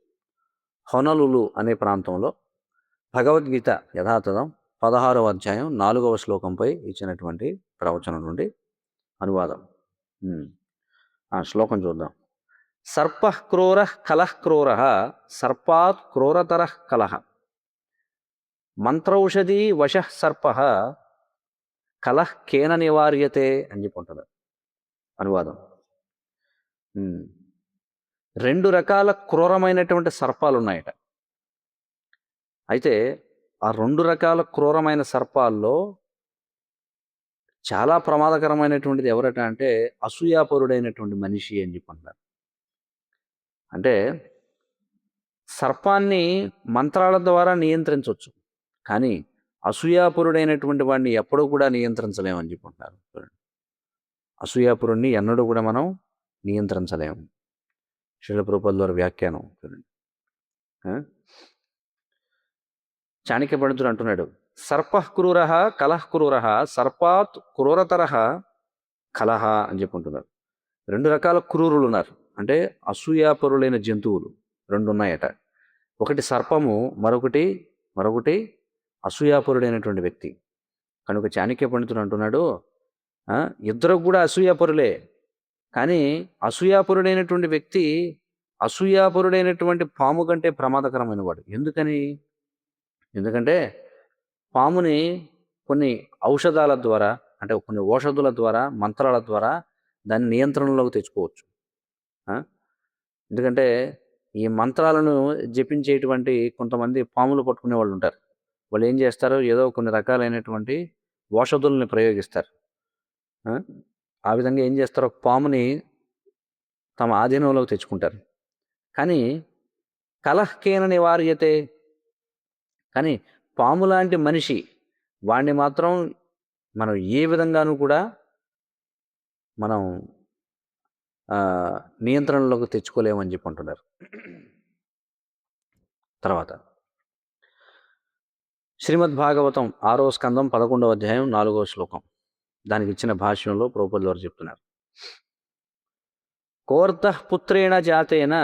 హొనలులు అనే ప్రాంతంలో భగవద్గీత యథాతథం 16వ అధ్యాయం 4వ శ్లోకంపై ఇచ్చినటువంటి ప్రవచనం నుండి అనువాదం. శ్లోకం చూద్దాం. సర్పః క్రూరః కలః క్రూరః సర్పాత్ క్రూరతరః కలః మంత్రౌషధీ వశః సర్పః కలః కేన నివార్యతే అని చెప్పి ఉంటుంది అనువాదం. 2 రకాల క్రూరమైనటువంటి సర్పాలు ఉన్నాయట. అయితే ఆ 2 రకాల క్రూరమైన సర్పాల్లో చాలా ప్రమాదకరమైనటువంటిది ఎవరట అంటే అసూయాపరుడైనటువంటి మనిషి అని చెప్పి అంటారు. అంటే సర్పాన్ని మంత్రాల ద్వారా నియంత్రించవచ్చు, కానీ అసూయాపరుడైనటువంటి వాడిని ఎప్పుడూ కూడా నియంత్రించలేమని చెప్పుకుంటారు. అసూయాపరుణ్ణి ఎన్నడూ కూడా మనం నియంత్రించలేము. శ్రీల ప్రభుపాదుల వారి వ్యాఖ్యానం చూడండి. చాణక్య పండితుడు అంటున్నాడు, సర్పః క్రూరః కలః క్రూరః సర్పాత్ క్రూరతరః కలహ అని చెప్పుకుంటున్నారు. 2 రకాల క్రూరులు ఉన్నారు. అంటే అసూయాపరులైన జంతువులు 2 ఉన్నాయట. ఒకటి సర్పము, మరొకటి అసూయాపరుడైనటువంటి వ్యక్తి. కనుక చాణక్య పండితుడు అంటున్నాడు, ఇద్దరు కూడా అసూయాపరులే, కానీ అసూయాపరుడైనటువంటి వ్యక్తి అసూయాపరుడైనటువంటి పాము కంటే ప్రమాదకరమైన వాడు. ఎందుకంటే పాముని కొన్ని ఔషధాల ద్వారా, అంటే కొన్ని ఔషధుల ద్వారా, మంత్రాల ద్వారా దాన్ని నియంత్రణలోకి తెచ్చుకోవచ్చు. ఎందుకంటే ఈ మంత్రాలను జపించేటువంటి కొంతమంది పాములు పట్టుకునే వాళ్ళు ఉంటారు. వాళ్ళు ఏం చేస్తారు, ఏదో కొన్ని రకాలైనటువంటి ఔషధుల్ని ప్రయోగిస్తారు. ఆ విధంగా ఏం చేస్తారు, ఒక పాముని తమ ఆధీనంలోకి తెచ్చుకుంటారు. కానీ కలహ్కేన నివార్యతే, కానీ పాము లాంటి మనిషి వాడిని మాత్రం మనం ఏ విధంగానూ కూడా మనం నియంత్రణలోకి తెచ్చుకోలేమని చెప్పి అంటున్నారు. తర్వాత శ్రీమద్ భాగవతం 6వ స్కందం 11వ అధ్యాయం 4వ శ్లోకం, దానికి ఇచ్చిన భాష్యంలో ప్రభుపాదుల వారు చెప్తున్నారు. కోర్ధః పుత్రేణ జాతేన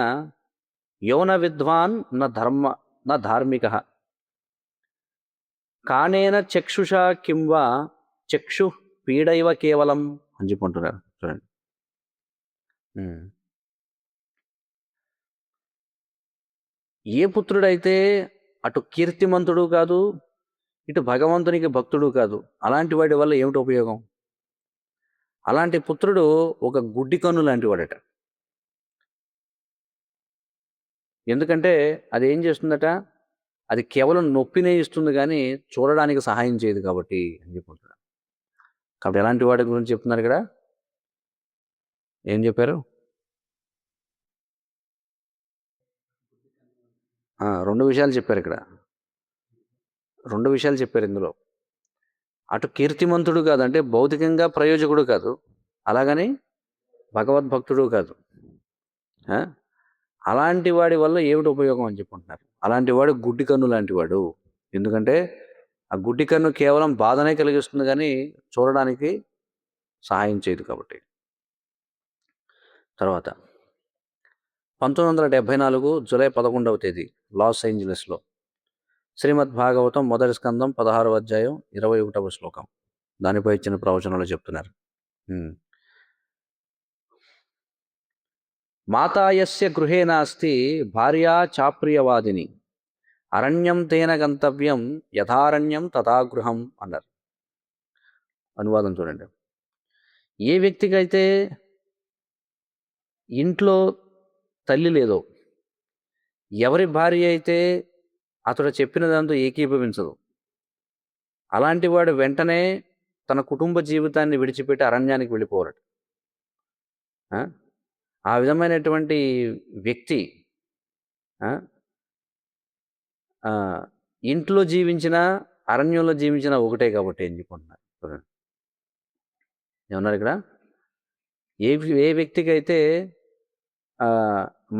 యౌన విద్వాన్ న ధార్మికః కానేన చక్షుషా కింవా చక్షు పీడైవ కేవలం అని చెప్పుకుంటున్నారు. చూడండి, ఏ పుత్రుడైతే అటు కీర్తిమంతుడు కాదు, ఇటు భగవంతునికి భక్తుడు కాదు, అలాంటి వాడి వల్ల ఏమిటి ఉపయోగం? అలాంటి పుత్రుడు ఒక గుడ్డి కన్ను లాంటి వాడట. ఎందుకంటే అది ఏం చేస్తుందట, అది కేవలం నొప్పినే ఇస్తుంది కానీ చూడడానికి సహాయం చేయదు కాబట్టి అని చెప్పుకుంటున్నాడు. కాబట్టి ఎలాంటి వాడి గురించి చెప్తున్నారు ఇక్కడ? ఏం చెప్పారు? 2 విషయాలు చెప్పారు ఇక్కడ. 2 విషయాలు చెప్పారు ఇందులో. అటు కీర్తిమంతుడు కాదు, అంటే భౌతికంగా ప్రయోజకుడు కాదు, అలాగని భగవద్భక్తుడు కాదు. అలాంటి వాడి వల్ల ఏమిటి ఉపయోగం అని చెప్పుకుంటున్నారు. అలాంటి వాడు గుడ్డి కన్ను లాంటి వాడు. ఎందుకంటే ఆ గుడ్డి కన్ను కేవలం బాధనే కలిగిస్తుంది కానీ చూడడానికి సహాయం చేయదు కాబట్టి. తర్వాత 1974 జూలై 11వ తేదీ లాస్ ఏంజలస్లో శ్రీమద్ భాగవతం మొదటి స్కందం 16వ అధ్యాయం 21వ శ్లోకం, దానిపై ఇచ్చిన ప్రవచనాలు చెప్తున్నారు. మాతాయస్య గృహే నాస్తి భార్యా చాప్రియవాదిని అరణ్యం తేన గంతవ్యం యథారణ్యం తథా గృహం అన్నారు. అనువాదం చూడండి. ఏ వ్యక్తికైతే ఇంట్లో తల్లి లేదో, ఎవరి భార్య అయితే అతడు చెప్పిన దాంతో ఏకీభవించదు, అలాంటి వాడు వెంటనే తన కుటుంబ జీవితాన్ని విడిచిపెట్టి అరణ్యానికి వెళ్ళిపోవడు. ఆ విధమైనటువంటి వ్యక్తి ఇంట్లో జీవించిన అరణ్యంలో జీవించిన ఒకటే కాబట్టి ఏం చెప్పుకుంటున్నారు చూడండి. ఏమన్నారు ఇక్కడ? ఏ వ్యక్తికి అయితే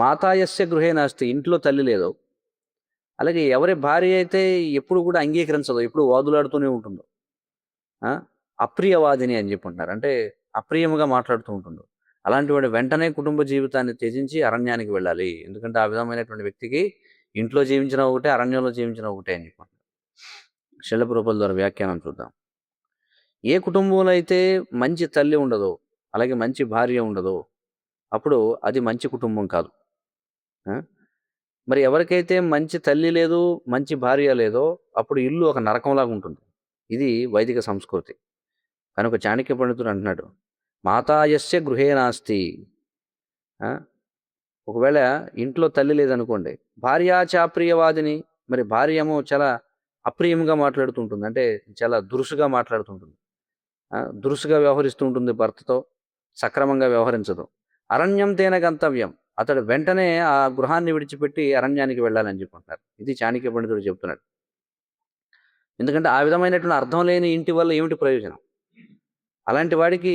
మాతాయస్య గృహే నాస్తి, ఇంట్లో తల్లి లేదు, అలాగే ఎవరి భార్య అయితే ఎప్పుడు కూడా అంగీకరించదు, ఎప్పుడు వాదులాడుతూనే ఉంటుందో, అప్రియవాదిని అని చెప్పుకుంటున్నారు, అంటే అప్రియముగా మాట్లాడుతూ ఉంటుందో, అలాంటి వాడు వెంటనే కుటుంబ జీవితాన్ని త్యజించి అరణ్యానికి వెళ్ళాలి. ఎందుకంటే ఆ విధమైనటువంటి వ్యక్తికి ఇంట్లో జీవించిన ఒకటే, అరణ్యంలో జీవించిన ఒకటే అని చెప్పుకుంటున్నారు. శిల ప్రభుపాదుల ద్వారా వ్యాఖ్యానం చూద్దాం. ఏ కుటుంబంలో అయితే మంచి తల్లి ఉండదో, అలాగే మంచి భార్య ఉండదో, అప్పుడు అది మంచి కుటుంబం కాదు. మరి ఎవరికైతే మంచి తల్లి లేదు, మంచి భార్య లేదో, అప్పుడు ఇల్లు ఒక నరకంలాగా ఉంటుంది. ఇది వైదిక సంస్కృతి. కనుక చాణక్య పండితుడు అంటున్నాడు, మాతాయస్య గృహే నాస్తి. ఒకవేళ ఇంట్లో తల్లి లేదనుకోండి, భార్యాచాప్రియవాదిని, మరి భార్య ఏమో చాలా అప్రియంగా మాట్లాడుతుంటుంది, అంటే చాలా దురుసుగా మాట్లాడుతుంటుంది, దురుసుగా వ్యవహరిస్తూ ఉంటుంది, భర్తతో సక్రమంగా వ్యవహరించదు. అరణ్యం తేన గంతవ్యం, అతడు వెంటనే ఆ గృహాన్ని విడిచిపెట్టి అరణ్యానికి వెళ్ళాలని చెప్పుకుంటున్నారు. ఇది చాణక్య పండితుడు చెప్తున్నాడు. ఎందుకంటే ఆ విధమైనటువంటి అర్థం లేని ఇంటి వల్ల ఏమిటి ప్రయోజనం? అలాంటి వాడికి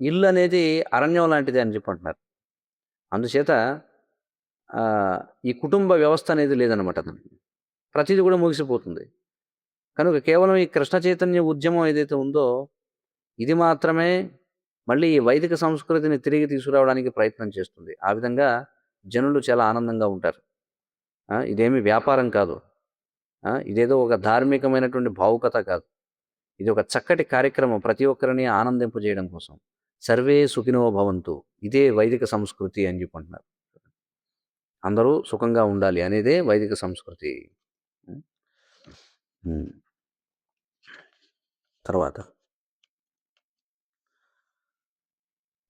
ఇల్లు అనేది అరణ్యం లాంటిది అని చెప్పుకుంటున్నారు. అందుచేత ఈ కుటుంబ వ్యవస్థ అనేది లేదనమాట అతనికి, ప్రతిదీ కూడా ముగిసిపోతుంది. కనుక కేవలం ఈ కృష్ణ చైతన్య ఉద్యమం ఏదైతే ఉందో, ఇది మాత్రమే మళ్ళీ ఈ వైదిక సంస్కృతిని తిరిగి తీసుకురావడానికి ప్రయత్నం చేస్తుంది. ఆ విధంగా జనులు చాలా ఆనందంగా ఉంటారు. ఇదేమి వ్యాపారం కాదు, ఇదేదో ఒక ధార్మికమైనటువంటి భావుకత కాదు, ఇది ఒక చక్కటి కార్యక్రమం, ప్రతి ఒక్కరిని ఆనందింపజేయడం కోసం. సర్వే సుఖినో భవంతు, ఇదే వైదిక సంస్కృతి అని చెప్పుకుంటున్నారు. అందరూ సుఖంగా ఉండాలి అనేదే వైదిక సంస్కృతి. తర్వాత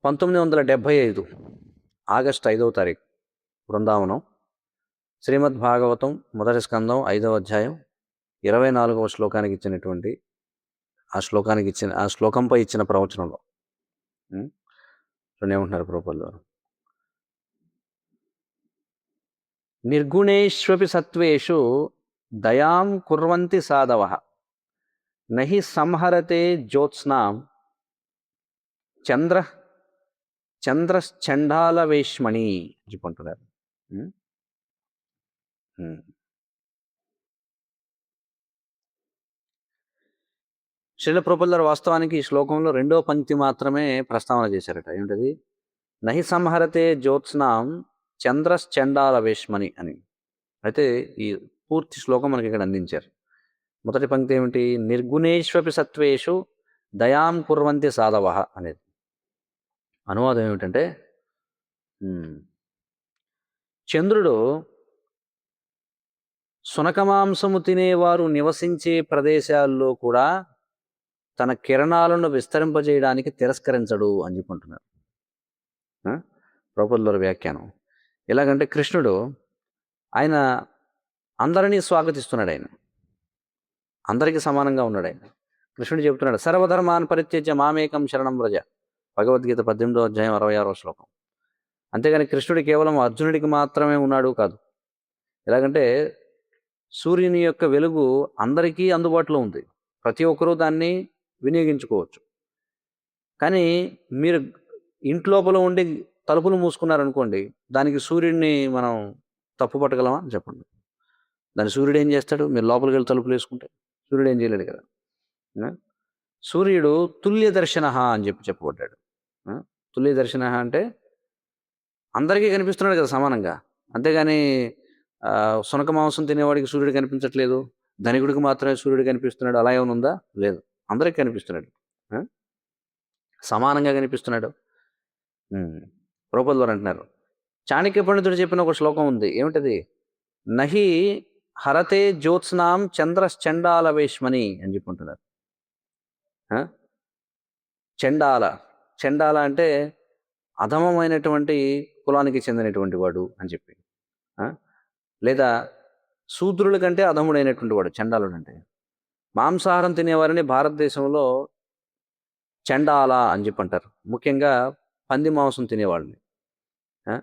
1975 ఆగస్టు 5వ తారీఖు బృందావనం, శ్రీమద్ భాగవతం మొదటి స్కందం 5వ అధ్యాయం 24వ శ్లోకానికి ఇచ్చినటువంటి ఆ శ్లోకంపై ఇచ్చిన ప్రవచనంలో ఏమంటున్నారు ప్రభుపాదులు? నిర్గుణేష్వపి సత్వేషు దయాం కుర్వంతి సాధవః నహి సంహరతే జ్యోత్స్నాం చంద్రశ్చండాలవేష్మణి చెప్పుకుంటున్నారు. శ్రీల ప్రభుపాదులు వాస్తవానికి ఈ శ్లోకంలో 2వ పంక్తి మాత్రమే ప్రస్తావన చేశారట. ఏమిటది? నహి సంహరతే జ్యోత్స్నాం చంద్రశ్చండాలవేష్మణి అని. అయితే ఈ పూర్తి శ్లోకం మనకి ఇక్కడ అందించారు. మొదటి పంక్తి ఏమిటి? నిర్గుణేష్వపి సత్వేషు దయాం కుర్వంతి సాధవః అనేది. అనువాదం ఏమిటంటే, చంద్రుడు సునకమాంసము తినేవారు నివసించే ప్రదేశాల్లో కూడా తన కిరణాలను విస్తరింపజేయడానికి తిరస్కరించడు అని చెప్పుకుంటున్నారు ప్రభుపాదుల వ్యాఖ్యానం. ఎలాగంటే కృష్ణుడు ఆయన అందరినీ స్వాగతిస్తున్నాడు, ఆయన అందరికీ సమానంగా ఉన్నాడు. ఆయన కృష్ణుడు చెబుతున్నాడు, సర్వధర్మాన్ పరిత్యజ్య మామేకం శరణం వ్రజ, భగవద్గీత 18వ అధ్యాయం 66వ శ్లోకం. అంతేగాని కృష్ణుడు కేవలం అర్జునుడికి మాత్రమే ఉన్నాడు కాదు. ఎలాగంటే సూర్యుని యొక్క వెలుగు అందరికీ అందుబాటులో ఉంది, ప్రతి ఒక్కరూ దాన్ని వినియోగించుకోవచ్చు. కానీ మీరు ఇంట్లోపల ఉండి తలుపులు మూసుకున్నారనుకోండి, దానికి సూర్యుడిని మనం తప్పు పట్టగలమా చెప్పండి? దాని సూర్యుడు ఏం చేస్తాడు? మీరు లోపలికి వెళ్ళి తలుపులు వేసుకుంటే సూర్యుడు ఏం చేయలేడు కదా. సూర్యుడు తుల్య దర్శన అని చెప్పబడ్డాడు. తుల్య దర్శన అంటే అందరికీ కనిపిస్తున్నాడు కదా సమానంగా. అంతేగాని సునక మాంసం తినేవాడికి సూర్యుడు కనిపించట్లేదు, ధనికుడికి మాత్రమే సూర్యుడు కనిపిస్తున్నాడు, అలా ఏమైనా ఉందా? లేదు, అందరికీ కనిపిస్తున్నాడు, సమానంగా కనిపిస్తున్నాడు. ప్రభుపాదులు అంటున్నారు, చాణక్య పండితుడు చెప్పిన ఒక శ్లోకం ఉంది. ఏమిటది? నహి హరతే జ్యోత్స్నాం చంద్రశ్చండాలవేష్మని అని చెప్పుకుంటున్నారు. చండాల అంటే అధమమైనటువంటి కులానికి చెందినటువంటి వాడు అని చెప్పి, లేదా శూద్రుల కంటే అధముడైనటువంటి వాడు చండాలుడు అంటే. మాంసాహారం తినేవారిని భారతదేశంలో చండాల అని చెప్పి అంటారు. ముఖ్యంగా పంది మాంసం తినేవాళ్ళని. ఆ!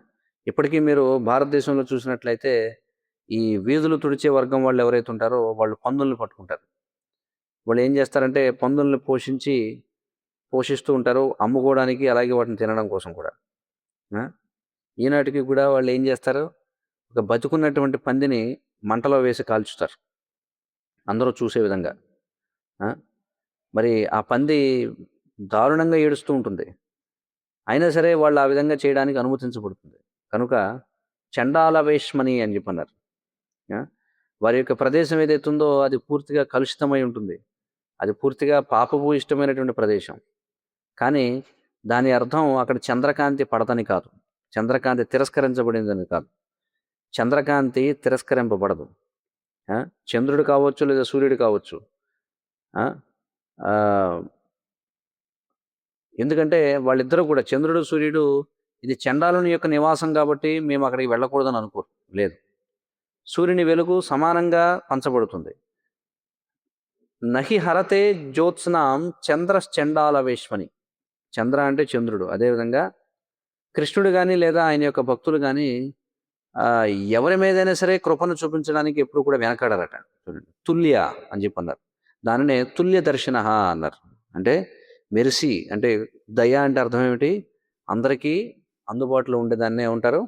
ఇప్పటికీ మీరు భారతదేశంలో చూసినట్లయితే ఈ వీధులు తుడిచే వర్గం వాళ్ళు ఎవరైతే ఉంటారో వాళ్ళు పందుల్ని పట్టుకుంటారు. వాళ్ళు ఏం చేస్తారంటే పందుల్ని పోషిస్తూ ఉంటారు. అమ్ముకోవడానికి అలాగే వాటిని తినడం కోసం కూడా. ఆ! ఈనాటికి కూడా వాళ్ళు ఏం చేస్తారు, ఒక బతికున్నటువంటి పందిని మంటలో వేసి కాల్చుతారు. అందరూ చూసే విధంగా. ఆ! మరి ఆ పంది దారుణంగా ఏడుస్తూ ఉంటుంది. అయినా సరే వాళ్ళు ఆ విధంగా చేయడానికి అనుమతించబడుతుంది. కనుక చండాల వేశ్మని అని చెప్పన్నారు. ఆ! వారి యొక్క ప్రదేశం ఏదైతే ఉందో అది పూర్తిగా కలుషితమై ఉంటుంది. అది పూర్తిగా పాపపు ఇష్టమైనటువంటి ప్రదేశం. కానీ దాని అర్థం అక్కడ చంద్రకాంతి పడదని కాదు. చంద్రకాంతి తిరస్కరించబడిందని కాదు. చంద్రకాంతి తిరస్కరింపబడదు. ఆ! చంద్రుడు కావచ్చు లేదా సూర్యుడు కావచ్చు. ఆ! ఆహ్, ఎందుకంటే వాళ్ళిద్దరూ కూడా చంద్రుడు, సూర్యుడు ఇది చండాలుని యొక్క నివాసం కాబట్టి మేము అక్కడికి వెళ్ళకూడదని అనుకోరు. లేదు. సూర్యుని వెలుగు సమానంగా పంచబడుతుంది. నహి హరతే జ్యోత్స్నాం చంద్రశ్చండాల వేశ్మని. చంద్ర అంటే చంద్రుడు. అదేవిధంగా కృష్ణుడు గాని లేదా ఆయన యొక్క భక్తులు గాని ఎవరి మీదైనా సరే కృపను చూపించడానికి ఎప్పుడు కూడా వెనకాడరట. చూడండి. తుల్య అని చెప్పి అన్నారు. దానినే తుల్య దర్శనః అన్నారు. అంటే మెర్సీ అంటే దయ అంటే అర్థం ఏమిటి? అందరికీ అందుబాటులో ఉండేదాన్నే ఏమంటారు?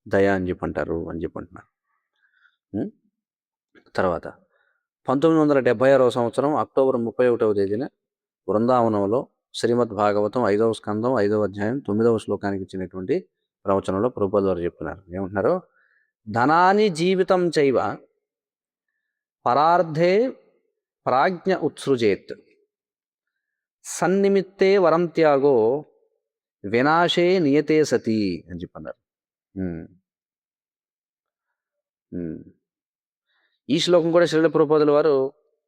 దయ అని చెప్పి అంటారు అని చెప్పి అంటున్నారు. ఉం? తర్వాత 1976 సంవత్సరం అక్టోబర్ 31వ తేదీన బృందావనంలో శ్రీమద్ భాగవతం 5వ స్కందం 5వ అధ్యాయం 9వ శ్లోకానికి ఇచ్చినటువంటి ప్రవచనంలో ప్రభుపాదులు వారు చెప్తున్నారు. ఏమంటున్నారు? ధనాని జీవితం చైవ పరార్థే ప్రాజ్ఞ ఉత్సృజేత్ సన్నిమిత్తే వరం త్యాగో వినాశే నియతే సతి అని చెప్పన్నారు. ఈ శ్లోకం కూడా శ్రీల ప్రభుపాదుల వారు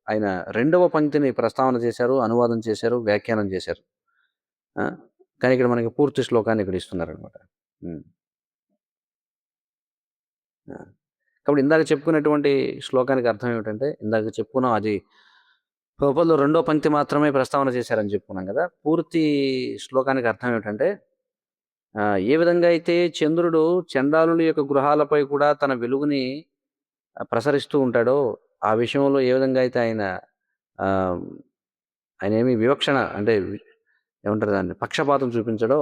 ఆయన 2వ పంక్తిని ప్రస్తావన చేశారు, అనువాదం చేశారు, వ్యాఖ్యానం చేశారు. కానీ ఇక్కడ మనకి పూర్తి శ్లోకాన్ని ఇక్కడ ఇస్తున్నారు అనమాట. కాబట్టి ఇందాక చెప్పుకున్నటువంటి శ్లోకానికి అర్థం ఏమిటంటే, ఇందాక చెప్పుకున్నాం అది ప్రభుపాదులు 2వ పంక్తి మాత్రమే ప్రస్తావన చేశారని చెప్పుకున్నాం కదా. పూర్తి శ్లోకానికి అర్థం ఏమిటంటే, ఏ విధంగా అయితే చంద్రుడు చండాలుల యొక్క గృహాలపై కూడా తన వెలుగుని ప్రసరిస్తూ ఉంటాడో, ఆ విషయంలో ఏ విధంగా అయితే ఆయన ఏమి వివక్షణ అంటే ఏమంటారు దాన్ని, పక్షపాతం చూపించడో,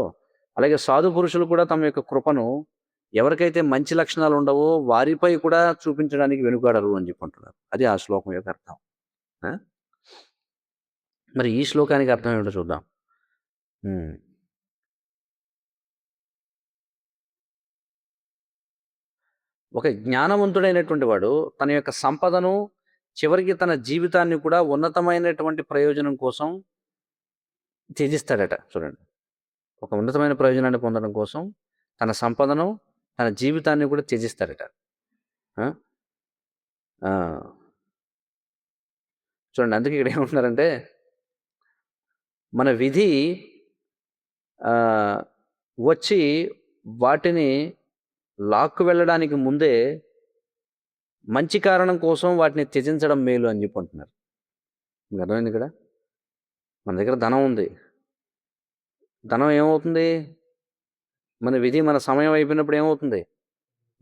అలాగే సాధు పురుషులు కూడా తమ యొక్క కృపను ఎవరికైతే మంచి లక్షణాలు ఉండవో వారిపై కూడా చూపించడానికి వెనుకాడరు అని చెప్పుకుంటున్నారు. అది ఆ శ్లోకం యొక్క అర్థం. మరి ఈ శ్లోకానికి అర్థం ఏమిటో చూద్దాం. ఒక జ్ఞానవంతుడైనటువంటి వాడు తన యొక్క సంపదను చివరికి తన జీవితాన్ని కూడా ఉన్నతమైనటువంటి ప్రయోజనం కోసం త్యజిస్తాడట. చూడండి, ఒక ఉన్నతమైన ప్రయోజనాన్ని పొందడం కోసం తన సంపదను తన జీవితాన్ని కూడా త్యజిస్తాడట. చూడండి, అందుకే ఇక్కడ ఏమంటున్నారంటే, మన విధి వచ్చి వాటిని లాక్కు వెళ్ళడానికి ముందే మంచి కారణం కోసం వాటిని త్యజించడం మేలు అని చెప్పి అంటున్నారు. మీకు అర్థమైంది? ఇక్కడ మన దగ్గర ధనం ఉంది. ధనం ఏమవుతుంది? మన విధి మన సమయం అయిపోయినప్పుడు ఏమవుతుంది?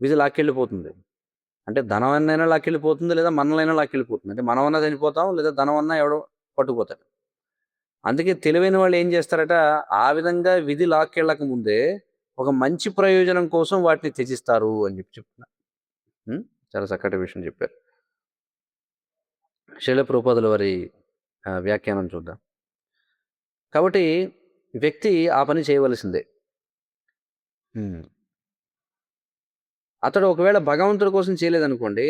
విధి లాక్కెళ్ళిపోతుంది. అంటే ధనం అన్నైనా లాక్కెళ్ళిపోతుంది, లేదా మనలైనా లాక్కెళ్ళిపోతుంది. అంటే మనం అన్నా చనిపోతాం, లేదా ధనం అన్నా ఎవడో పట్టుకుపోతాడు. అందుకే తెలివైన వాళ్ళు ఏం చేస్తారట, ఆ విధంగా విధి లాక్కెళ్ళక ముందే ఒక మంచి ప్రయోజనం కోసం వాటిని త్యజిస్తారు అని చెప్పి చెప్తున్నా. చాలా చక్కటి విషయం చెప్పారు. శ్రీల ప్రభుపాదుల వారి వ్యాఖ్యానం చూద్దాం. కాబట్టి వ్యక్తి ఆ పని చేయవలసిందే. అతడు ఒకవేళ భగవంతుడి కోసం చేయలేదనుకోండి,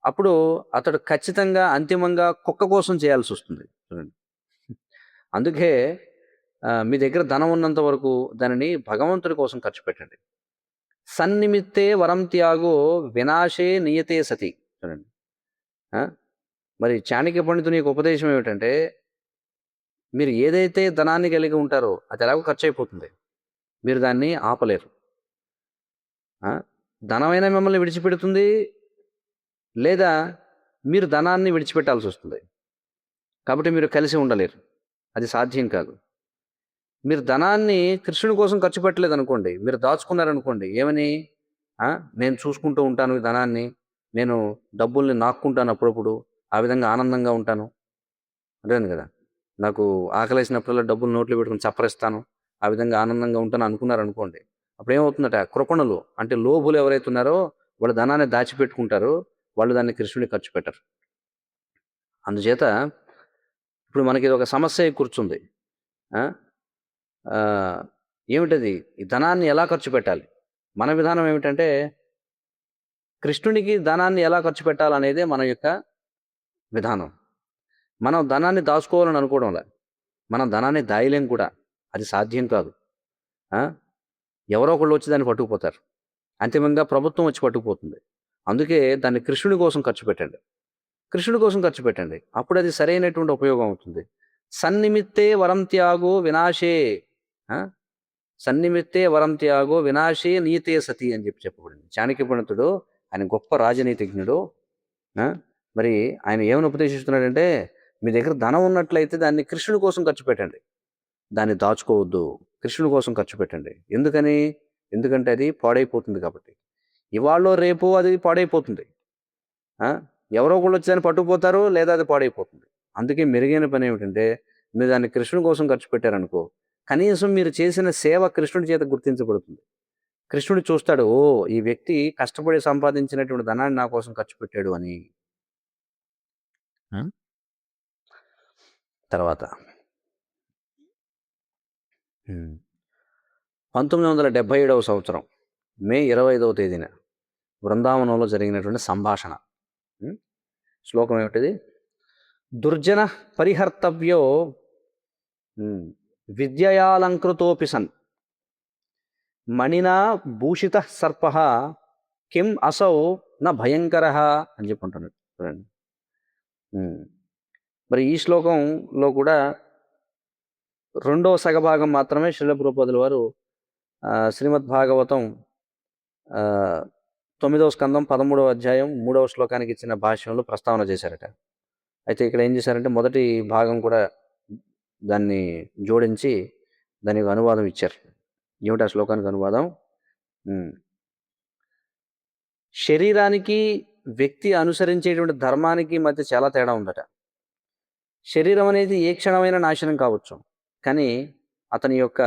అప్పుడు అతడు ఖచ్చితంగా అంతిమంగా కుక్క కోసం చేయాల్సి వస్తుంది. చూడండి, అందుకే మీ దగ్గర ధనం ఉన్నంత వరకు దానిని భగవంతుడి కోసం ఖర్చు పెట్టండి. సన్నిమిత్తే వరం త్యాగో వినాశే నియతే సతి. చూడండి, మరి చాణక్య పండితుని యొక్క ఉపదేశం ఏమిటంటే, మీరు ఏదైతే ధనాన్ని కలిగి ఉంటారో అది ఎలాగో ఖర్చు అయిపోతుంది, మీరు దాన్ని ఆపలేరు. ధనమైనా మిమ్మల్ని విడిచిపెడుతుంది, లేదా మీరు ధనాన్ని విడిచిపెట్టాల్సి వస్తుంది. కాబట్టి మీరు కలిసి ఉండలేరు. అది సాధ్యం కాదు. మీరు ధనాన్ని కృష్ణుడి కోసం ఖర్చు పెట్టలేదనుకోండి, మీరు దాచుకున్నారనుకోండి, ఏమని? నేను చూసుకుంటూ ఉంటాను ఈ ధనాన్ని, నేను డబ్బుల్ని నాక్కుంటాను అప్పుడప్పుడు, ఆ విధంగా ఆనందంగా ఉంటాను. అదేను కదా! నాకు ఆకలేసినప్పుడల్లా డబ్బులు నోట్లో పెట్టుకొని చప్పరిస్తాను, ఆ విధంగా ఆనందంగా ఉంటాను అనుకున్నారనుకోండి, అప్పుడేమవుతుందట, కృపణులు అంటే లోభులు ఎవరైతే ఉన్నారో వాళ్ళు ధనాన్ని దాచిపెట్టుకుంటారు, వాళ్ళు దాన్ని కృష్ణుడికి ఖర్చు పెట్టరు. అందుచేత ఇప్పుడు మనకి ఇది ఒక సమస్య కూర్చుంది. ఆ? ఆ, ఏమిటది? ఈ ధనాన్ని ఎలా ఖర్చు పెట్టాలి? మన విధానం ఏమిటంటే కృష్ణునికి ధనాన్ని ఎలా ఖర్చు పెట్టాలనేదే మన యొక్క విధానం. మనం ధనాన్ని దాచుకోవాలని అనుకోవడంలే, మనం ధనాన్ని దాయలేం కూడా, అది సాధ్యం కాదు. ఎవరో ఒకళ్ళు వచ్చి దాన్ని పట్టుకుపోతారు, అంతిమంగా ప్రభుత్వం వచ్చి పట్టుకుపోతుంది. అందుకే దాన్ని కృష్ణుడి కోసం ఖర్చు పెట్టండి, కృష్ణుడి కోసం ఖర్చు పెట్టండి, అప్పుడు అది సరైనటువంటి ఉపయోగం అవుతుంది. సన్నిమిత్తే వరం త్యాగో వినాశే, సన్నిమిత్తే వరం త్యాగో వినాశే నీతే సతి అని చెప్పబడింది. చాణక్య పండితుడు, ఆయన గొప్ప రాజనీతిజ్ఞుడు. మరి ఆయన ఏమని ఉపదేశిస్తున్నాడంటే, మీ దగ్గర ధనం ఉన్నట్లయితే దాన్ని కృష్ణుడి కోసం ఖర్చు పెట్టండి, దాన్ని దాచుకోవద్దు, కృష్ణుడి కోసం ఖర్చు పెట్టండి. ఎందుకని? ఎందుకంటే అది పాడైపోతుంది కాబట్టి. ఇవాళ రేపు అది పాడైపోతుంది. ఎవరో ఒకళ్ళు వచ్చి దాన్ని పట్టుకుపోతారు, లేదా అది పాడైపోతుంది. అందుకే మెరుగైన పని ఏమిటంటే, మీరు దాన్ని కృష్ణుడి కోసం ఖర్చు పెట్టారనుకో, కనీసం మీరు చేసిన సేవ కృష్ణుడి చేత గుర్తించబడుతుంది. కృష్ణుడు చూస్తాడు, ఓ ఈ వ్యక్తి కష్టపడి సంపాదించినటువంటి ధనాన్ని నా కోసం ఖర్చు పెట్టాడు అని. తర్వాత 1977వ సంవత్సరం మే 25వ తేదీన బృందావనంలో జరిగినటువంటి సంభాషణ. శ్లోకం ఏమిటిది? దుర్జన పరిహర్తవ్యో విద్యయాలంకృతోపి సన్ మణినా భూషిత సర్ప కిం అసౌ న భయంకర అని చెప్పుకుంటున్నాడు. చూడండి, మరి ఈ శ్లోకంలో కూడా రెండవ సగభాగం మాత్రమే శ్రీల ప్రభుపాదుల వారు శ్రీమద్ భాగవతం 9వ స్కందం 13వ అధ్యాయం 3వ శ్లోకానికి ఇచ్చిన భాష్యంలో ప్రస్తావన చేశారట. అయితే ఇక్కడ ఏం చేశారంటే మొదటి భాగం కూడా దాన్ని జోడించి దానికి అనువాదం ఇచ్చారు. ఏమిటి ఆ శ్లోకానికి అనువాదం? శరీరానికి వ్యక్తి అనుసరించేటువంటి ధర్మానికి మధ్య చాలా తేడా ఉందట. శరీరం అనేది ఏ క్షణమైనా నాశనం కావచ్చు, కానీ అతని యొక్క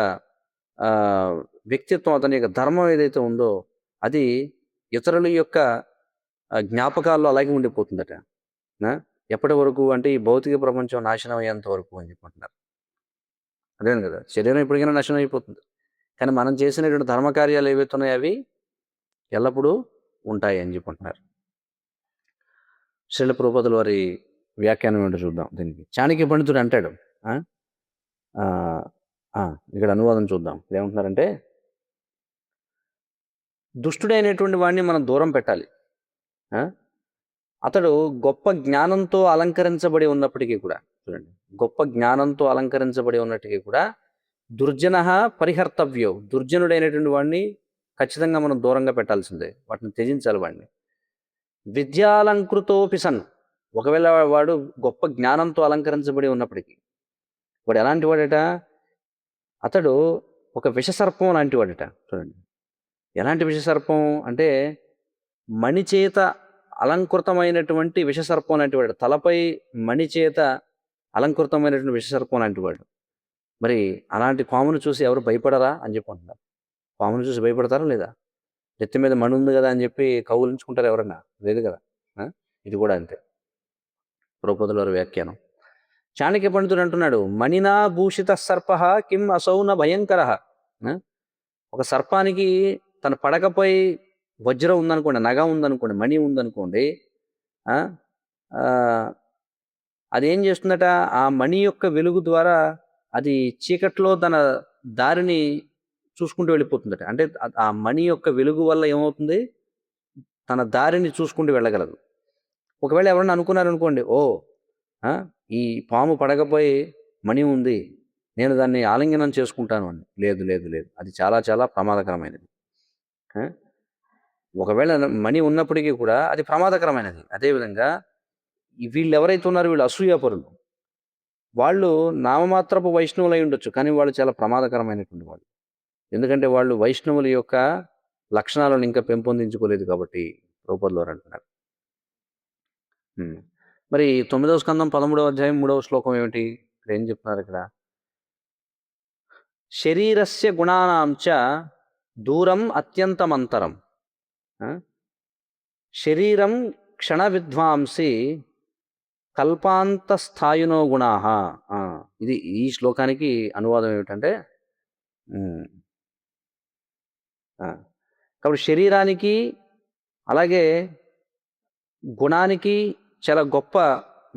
వ్యక్తిత్వం, అతని యొక్క ధర్మం ఏదైతే ఉందో అది ఇతరుల యొక్క జ్ఞాపకాల్లో అలాగే ఉండిపోతుందట. ఎప్పటి వరకు అంటే ఈ భౌతిక ప్రపంచం నాశనం అయ్యేంత వరకు అని చెప్పుకుంటున్నారు. అదేను కదా, శరీరం ఎప్పటికైనా నాశనం అయిపోతుంది, కానీ మనం చేసినటువంటి ధర్మకార్యాలు ఏవైతే ఉన్నాయో అవి ఎల్లప్పుడూ ఉంటాయి అని చెప్పుకుంటున్నారు. శ్రీల ప్రభుపాదుల వారి వ్యాఖ్యానం ఏంటో చూద్దాం దీనికి. చాణక్య పండితుడు అంటాడు, ఇక్కడ అనువాదం చూద్దాం. ఏమంటున్నారంటే, దుష్టుడైనటువంటి వాడిని మనం దూరం పెట్టాలి. అతడు గొప్ప జ్ఞానంతో అలంకరించబడి ఉన్నప్పటికీ కూడా, చూడండి, గొప్ప జ్ఞానంతో అలంకరించబడి ఉన్నప్పటికీ కూడా దుర్జన పరిహర్తవ్యో, దుర్జనుడైనటువంటి వాడిని ఖచ్చితంగా మనం దూరంగా పెట్టాల్సిందే, వాటిని త్యజించాలి వాడిని. విద్యాలంకృతోపిసన్, ఒకవేళ వాడు గొప్ప జ్ఞానంతో అలంకరించబడి ఉన్నప్పటికీ వాడు ఎలాంటి వాడట? అతడు ఒక విషసర్పం లాంటి వాడట. చూడండి, ఎలాంటి విషసర్పం అంటే మణిచేత అలంకృతమైనటువంటి విషసర్పం లాంటి వాడు, తలపై మణిచేత అలంకృతమైనటువంటి విషసర్పం లాంటి వాడు. మరి అలాంటి పామును చూసి ఎవరు భయపడరా అని చెప్పి అంటున్నారు. పామును చూసి భయపడతారా లేదా? నెత్తి మీద మణి ఉంది కదా అని చెప్పి కౌలించుకుంటారు ఎవరన్నా? లేదు కదా. ఇది కూడా అంతే. ప్రభుపాదుల వారి వ్యాఖ్యానం. చాణక్య పండితుడు అంటున్నాడు, మణినా భూషిత సర్ప కిం అసౌన భయంకర. ఒక సర్పానికి తన పడకపై వజ్రం ఉందనుకోండి, నగ ఉందనుకోండి, మణి ఉందనుకోండి, అదేం చేస్తుందట? ఆ మణి యొక్క వెలుగు ద్వారా అది చీకట్లో తన దారిని చూసుకుంటూ వెళ్ళిపోతుందట. అంటే ఆ మణి యొక్క వెలుగు వల్ల ఏమవుతుంది? తన దారిని చూసుకుంటూ వెళ్ళగలదు. ఒకవేళ ఎవరన్నా అనుకున్నారనుకోండి, ఓ ఈ పాము పడకపోయి మణి ఉంది, నేను దాన్ని ఆలింగనం చేసుకుంటాను అని. లేదు లేదు లేదు, అది చాలా చాలా ప్రమాదకరమైనది. ఒకవేళ మణి ఉన్నప్పటికీ కూడా అది ప్రమాదకరమైనది. అదేవిధంగా వీళ్ళు ఎవరైతే ఉన్నారో వీళ్ళు అసూయాపరులు. వాళ్ళు నామమాత్రపు వైష్ణవులై ఉండొచ్చు. కానీ వాళ్ళు చాలా ప్రమాదకరమైనటువంటి వాళ్ళు. ఎందుకంటే వాళ్ళు వైష్ణవుల యొక్క లక్షణాలను ఇంకా పెంపొందించుకోలేదు కాబట్టి ప్రభుపాదుల వారు అంటున్నారు. మరి 9వ స్కందం 13వ అధ్యాయం 3వ శ్లోకం ఏమిటి? ఇక్కడ ఏం చెప్తున్నారు ఇక్కడ? శరీరస్య గుణానాం చ దూరం అత్యంతమంతరం. శరీరం క్షణ విద్వాంసి కల్పాంతస్థాయినో గుణాః. ఇది ఈ శ్లోకానికి అనువాదం ఏమిటంటే, కాబట్టి శరీరానికి అలాగే గుణానికి చాలా గొప్ప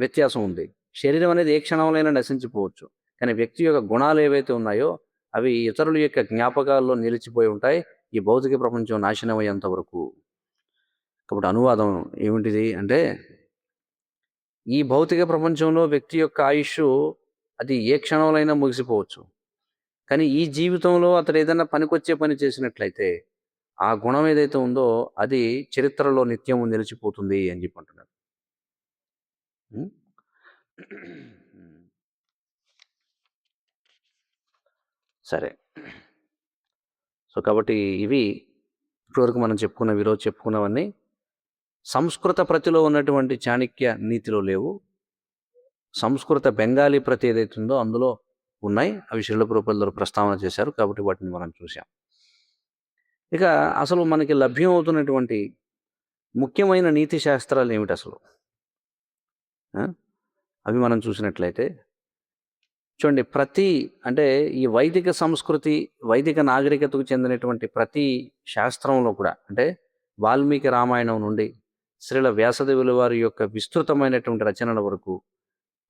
వ్యత్యాసం ఉంది. శరీరం అనేది ఏ క్షణంలోనైనా నశించిపోవచ్చు. కానీ వ్యక్తి యొక్క గుణాలు ఏవైతే ఉన్నాయో అవి ఇతరుల యొక్క జ్ఞాపకాల్లో నిలిచిపోయి ఉంటాయి ఈ భౌతిక ప్రపంచం నాశనం అయ్యేంత వరకు. కాబట్టి అనువాదం ఏమిటిది అంటే, ఈ భౌతిక ప్రపంచంలో వ్యక్తి యొక్క ఆయుష్ అది ఏ క్షణంలోనైనా ముగిసిపోవచ్చు. కానీ ఈ జీవితంలో అతడు ఏదైనా పనికొచ్చే పని చేసినట్లయితే ఆ గుణం ఏదైతే ఉందో అది చరిత్రలో నిత్యము నిలిచిపోతుంది అని చెప్పి అంటున్నారు. సరే, సో కాబట్టి ఇవి ఇప్పటివరకు మనం ఈరోజు చెప్పుకున్నవన్నీ సంస్కృత ప్రతిలో ఉన్నటువంటి చాణక్య నీతిలో లేవు. సంస్కృత బెంగాలీ ప్రతి ఏదైతే ఉందో అందులో ఉన్నాయి. అవి శ్రీల ప్రభుపాదులు ప్రస్తావన చేశారు కాబట్టి వాటిని మనం చూసాం. ఇక అసలు మనకి లభ్యం అవుతున్నటువంటి ముఖ్యమైన నీతి శాస్త్రాలు ఏమిటి అసలు? అవి మనం చూసినట్లయితే చూడండి, అంటే ఈ వైదిక సంస్కృతి వైదిక నాగరికతకు చెందినటువంటి ప్రతి శాస్త్రంలో కూడా, అంటే వాల్మీకి రామాయణం నుండి శ్రీల వ్యాసదేవుల వారి యొక్క విస్తృతమైనటువంటి రచనల వరకు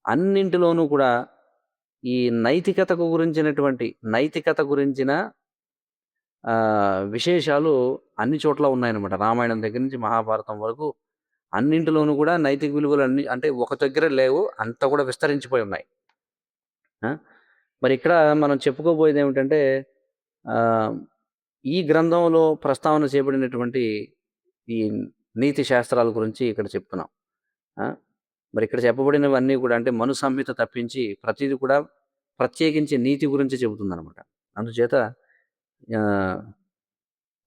అన్నింటిలోనూ కూడా ఈ నైతికత గురించిన విశేషాలు అన్ని చోట్ల ఉన్నాయన్నమాట. రామాయణం దగ్గర నుంచి మహాభారతం వరకు అన్నింటిలోనూ కూడా నైతిక విలువలు అన్ని, అంటే ఒక దగ్గర లేవు, అంతా కూడా విస్తరించిపోయి ఉన్నాయి. మరి ఇక్కడ మనం చెప్పుకోబోయేది ఏమిటంటే, ఈ గ్రంథంలో ప్రస్తావన చేయబడినటువంటి ఈ నీతి శాస్త్రాల గురించి ఇక్కడ చెప్తున్నాం. మరి ఇక్కడ చెప్పబడినవన్నీ కూడా అంటే మను సంహిత తప్పించి ప్రతిదీ కూడా ప్రత్యేకించి నీతి గురించి చెబుతుందన్నమాట. అందుచేత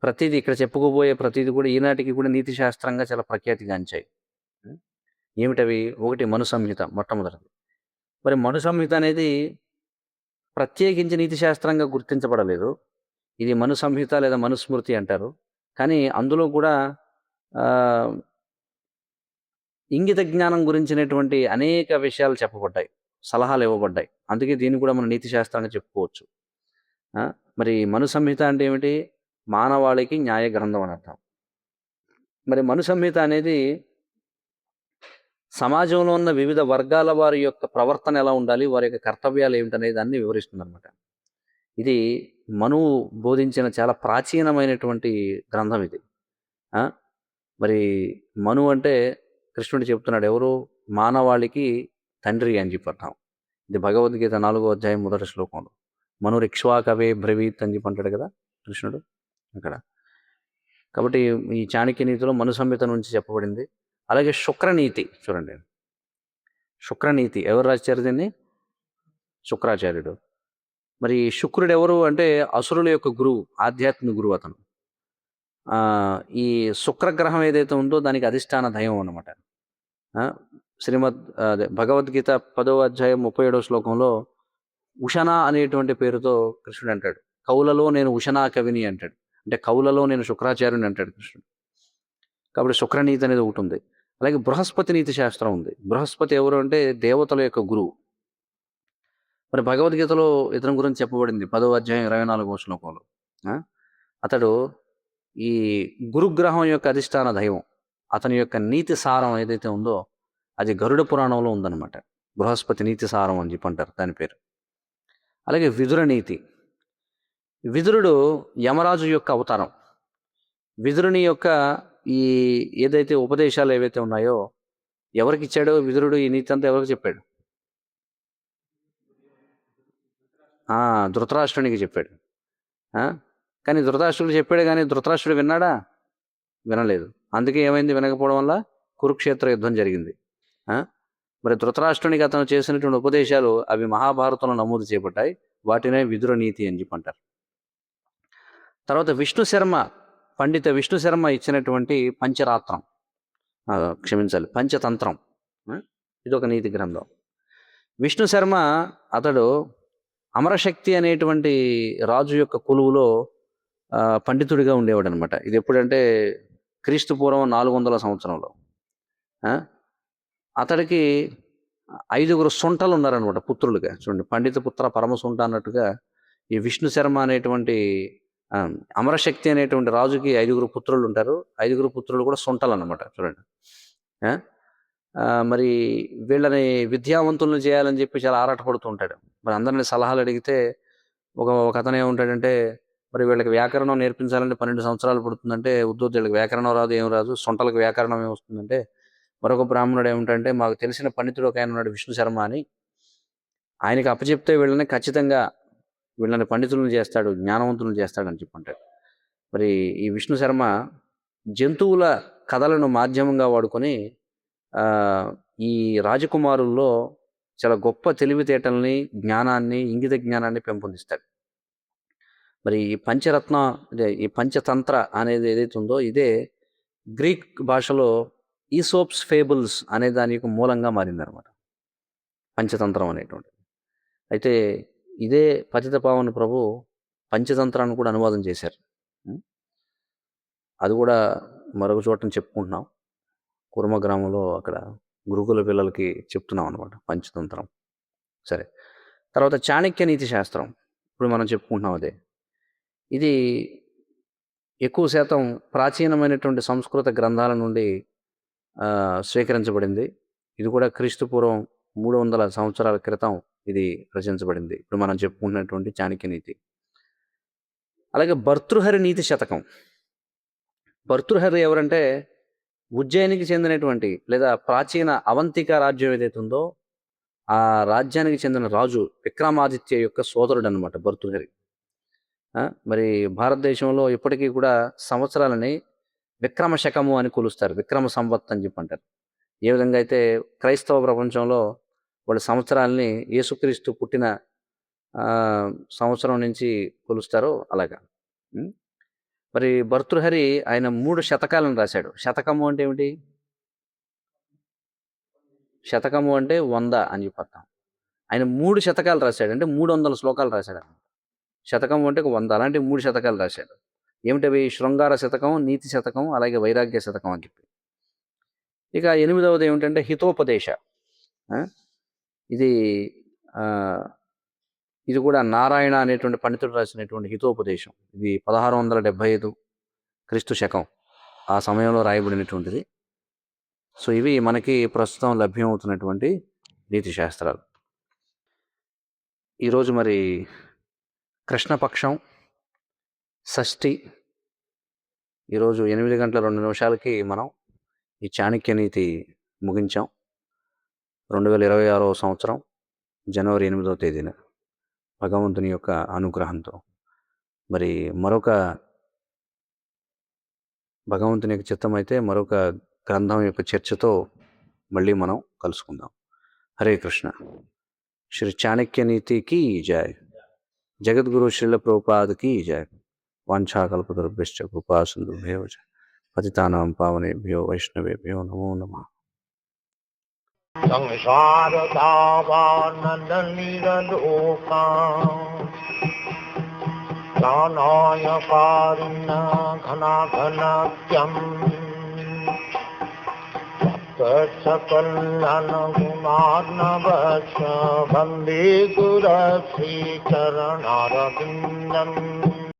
ప్రతిదీ ఇక్కడ చెప్పుకోబోయే ప్రతిదీ కూడా ఈనాటికి కూడా నీతి శాస్త్రంగా చాలా ప్రఖ్యాతిగాంచాయి. ఏమిటవి? ఒకటి మను సంహిత మొట్టమొదటిది. మరి మను సంహిత అనేది ప్రత్యేకించి నీతి శాస్త్రంగా గుర్తించబడలేదు. ఇది మను సంహిత లేదా మనుస్మృతి అంటారు. కానీ అందులో కూడా ఇంగిత జ్ఞానం గురించినటువంటి అనేక విషయాలు చెప్పబడ్డాయి, సలహాలు ఇవ్వబడ్డాయి. అందుకే దీన్ని కూడా మనం నీతి శాస్త్రంగా చెప్పుకోవచ్చు. మరి మను సంహిత అంటే ఏమిటి? మానవాళికి న్యాయ గ్రంథం అని అర్థం. మరి మను సంహిత అనేది సమాజంలో ఉన్న వివిధ వర్గాల వారి యొక్క ప్రవర్తన ఎలా ఉండాలి, వారి యొక్క కర్తవ్యాలు ఏమిటనే దాన్ని వివరిస్తుంది అనమాట. ఇది మనువు బోధించిన చాలా ప్రాచీనమైనటువంటి గ్రంథం ఇది. మరి మను అంటే కృష్ణుడు చెప్తున్నాడు, ఎవరు? మానవాళికి తండ్రి అని చెప్పి అర్థం. ఇది భగవద్గీత 4వ అధ్యాయం 1వ శ్లోకంలో మను రిక్ష్వాకవే బ్రవీత్ అని చెప్పి అంటాడు కదా కృష్ణుడు అక్కడ. కాబట్టి ఈ చాణక్య నీతిలో మను సంహిత నుంచి చెప్పబడింది. అలాగే శుక్రనీతి చూడండి. శుక్రనీతి ఎవరు రాశారు దీన్ని? శుక్రాచార్యుడు. మరి శుక్రుడు ఎవరు అంటే అసురుల యొక్క గురువు, ఆధ్యాత్మిక గురువు అతను. ఈ శుక్రగ్రహం ఏదైతే ఉందో దానికి అధిష్టాన దైవం అన్నమాట. భగవద్గీత 10వ అధ్యాయం 37వ శ్లోకంలో ఉషనా అనేటువంటి పేరుతో కృష్ణుడు అంటాడు, కవులలో నేను ఉషనా కవిని అంటాడు. అంటే కవులలో నేను శుక్రాచార్యుని అంటాడు కృష్ణుడు. కాబట్టి శుక్రనీతి అనేది ఒకటి ఉంది. అలాగే బృహస్పతి నీతి శాస్త్రం ఉంది. బృహస్పతి ఎవరు అంటే దేవతల యొక్క గురువు. మరి భగవద్గీతలో ఇతని గురించి చెప్పబడింది 10వ అధ్యాయం 24వ శ్లోకంలో. అతడు ఈ గురుగ్రహం యొక్క అధిష్టాన దైవం. అతని యొక్క నీతి సారం ఏదైతే ఉందో అది గరుడ పురాణంలో ఉందన్నమాట. బృహస్పతి నీతి సారం అని చెప్పి అంటారు దాని పేరు. అలాగే విదుర నీతి. విదురుడు యమరాజు యొక్క అవతారం. విదురుని యొక్క ఈ ఏదైతే ఉపదేశాలు ఏవైతే ఉన్నాయో ఎవరికి ఇచ్చాడో విదురుడు ఈ నీతి అంతా ఎవరికి చెప్పాడు? ధృతరాష్ట్రునికి చెప్పాడు. కానీ ధృతరాష్ట్రుడు చెప్పాడు, కానీ ధృతరాష్ట్రుడు విన్నాడా? వినలేదు. అందుకే ఏమైంది? వినకపోవడం వల్ల కురుక్షేత్ర యుద్ధం జరిగింది. మరి ధృతరాష్ట్రునికి అతను చేసినటువంటి ఉపదేశాలు అవి మహాభారతంలో నమోదు చేయబడ్డాయి. వాటినే విదుర నీతి అని చెప్పి అంటారు. తర్వాత పండిత విష్ణు శర్మ ఇచ్చినటువంటి పంచరాత్రం, క్షమించాలి, పంచతంత్రం, ఇది ఒక నీతి గ్రంథం. విష్ణు శర్మ అతడు అమరశక్తి అనేటువంటి రాజు యొక్క కొలువులో పండితుడిగా ఉండేవాడు అనమాట. ఇది ఎప్పుడంటే క్రీస్తు పూర్వం 400 సంవత్సరంలో. అతడికి 5 సొంటలు ఉన్నారనమాట పుత్రులుగా. చూడండి, పండిత పుత్ర పరమసుంట అన్నట్టుగా ఈ విష్ణు శర్మ అనేటువంటి అమరశక్తి అనేటువంటి రాజుకి 5 పుత్రులు ఉంటారు. 5 పుత్రులు కూడా సొంటలు అన్నమాట. చూడండి, మరి వీళ్ళని విద్యావంతులను చేయాలని చెప్పి చాలా ఆరాటపడుతూ ఉంటాడు. మరి అందరినీ సలహాలు అడిగితే ఒక అతను ఏముంటాడంటే, మరి వీళ్ళకి వ్యాకరణం నేర్పించాలంటే 12 సంవత్సరాలు పడుతుందంటే, వీళ్ళకి వ్యాకరణం రాదు, ఏం రాదు, సొంటలకు వ్యాకరణం ఏమొస్తుందంటే, మరొక బ్రాహ్మణుడు ఏమిటంటే, మాకు తెలిసిన పండితుడు ఒక ఆయన ఉన్నాడు విష్ణు శర్మ అని, ఆయనకి అప్పచెప్తే వీళ్ళని పండితులను చేస్తాడు, జ్ఞానవంతులను చేస్తాడని చెప్పంటాడు. మరి ఈ విష్ణు శర్మ జంతువుల కథలను మాధ్యమంగా వాడుకొని ఈ రాజకుమారుల్లో చాలా గొప్ప తెలివితేటల్ని, జ్ఞానాన్ని, ఇంగిత జ్ఞానాన్ని పెంపొందిస్తాడు. మరి ఈ పంచతంత్ర అనేది ఏదైతే ఉందో ఇదే గ్రీక్ భాషలో ఈసోప్స్ ఫేబుల్స్ అనే దానికి మూలంగా మారిందనమాట, పంచతంత్రం అనేటువంటి. అయితే ఇదే పతిత పావన ప్రభు పంచతంత్రాన్ని కూడా అనువాదం చేశారు. అది కూడా మరొక చోటని చెప్పుకుంటున్నాం, కుర్మ గ్రామంలో అక్కడ గురుకుల పిల్లలకి చెప్తున్నాం అనమాట పంచతంత్రం. సరే, తర్వాత చాణక్య నీతి శాస్త్రం ఇప్పుడు మనం చెప్పుకుంటున్నాం. అదే ఇది ఎక్కువ శాతం ప్రాచీనమైనటువంటి సంస్కృత గ్రంథాల నుండి స్వీకరించబడింది. ఇది కూడా క్రీస్తు పూర్వం 300 సంవత్సరాల క్రితం ఇది రచించబడింది, ఇప్పుడు మనం చెప్పుకుంటున్నటువంటి చాణక్య నీతి. అలాగే భర్తృహరి నీతి శతకం. భర్తృహరి ఎవరంటే ఉజ్జయినికి చెందినటువంటి లేదా ప్రాచీన అవంతిక రాజ్యం ఏదైతే ఉందో ఆ రాజ్యానికి చెందిన రాజు విక్రమాదిత్య యొక్క సోదరుడు అనమాట భర్తృహరి. మరి భారతదేశంలో ఇప్పటికీ కూడా సంవత్సరాలని విక్రమ శకము అని కొలుస్తారు, విక్రమ సంవత్ అని చెప్పి అంటారు. ఏ విధంగా అయితే క్రైస్తవ ప్రపంచంలో వాళ్ళ సంవత్సరాలని యేసుక్రీస్తు పుట్టిన సంవత్సరం నుంచి కొలుస్తారో అలాగా. మరి భర్తృహరి ఆయన 3 శతకాలను రాశాడు. శతకము అంటే ఏమిటి? శతకము అంటే 100 అని చెప్పాం. ఆయన 3 శతకాలు రాశాడు, అంటే 300 శ్లోకాలు రాశాడు అన్నమాట. శతకము అంటే 100, అలాంటి 3 శతకాలు రాశాడు. ఏమిటవి? శృంగార శతకం, నీతి శతకం, అలాగే వైరాగ్య శతకం అని చెప్పి. ఇక 8వది ఏమిటంటే హితోపదేశ. ఇది కూడా నారాయణ అనేటువంటి పండితుడు రాసినటువంటి హితోపదేశం. ఇది 1675 క్రీస్తు శకం ఆ సమయంలో రాయబడినటువంటిది. సో ఇవి మనకి ప్రస్తుతం లభ్యమవుతున్నటువంటి నీతి శాస్త్రాలు. ఈరోజు మరి కృష్ణపక్షం షష్ఠి, ఈరోజు 8:02 మనం ఈ చాణక్య నీతి ముగించాం. 2026వ సంవత్సరం జనవరి 8వ తేదీన భగవంతుని యొక్క అనుగ్రహంతో మరి భగవంతుని యొక్క చిత్తమైతే మరొక గ్రంథం యొక్క చర్చతో మళ్ళీ మనం కలుసుకుందాం. హరే కృష్ణ. శ్రీ చాణక్య నీతికి జయ. జగద్గురు శ్రీల ప్రభుపాద కి జయ. వాంఛాకల్పతరుభ్యశ్చ కృపా సింధుభ్యో పతితానాం పావనేభ్యో వైష్ణవేభ్యో నమో నమః. సంసారదావానలీలోకా ప్రాణాయ కారుణ ఘనాఘనత్యం సకల్యాణ గుణార్ణవశ వందే గురు శ్రీ చరణారవిందం.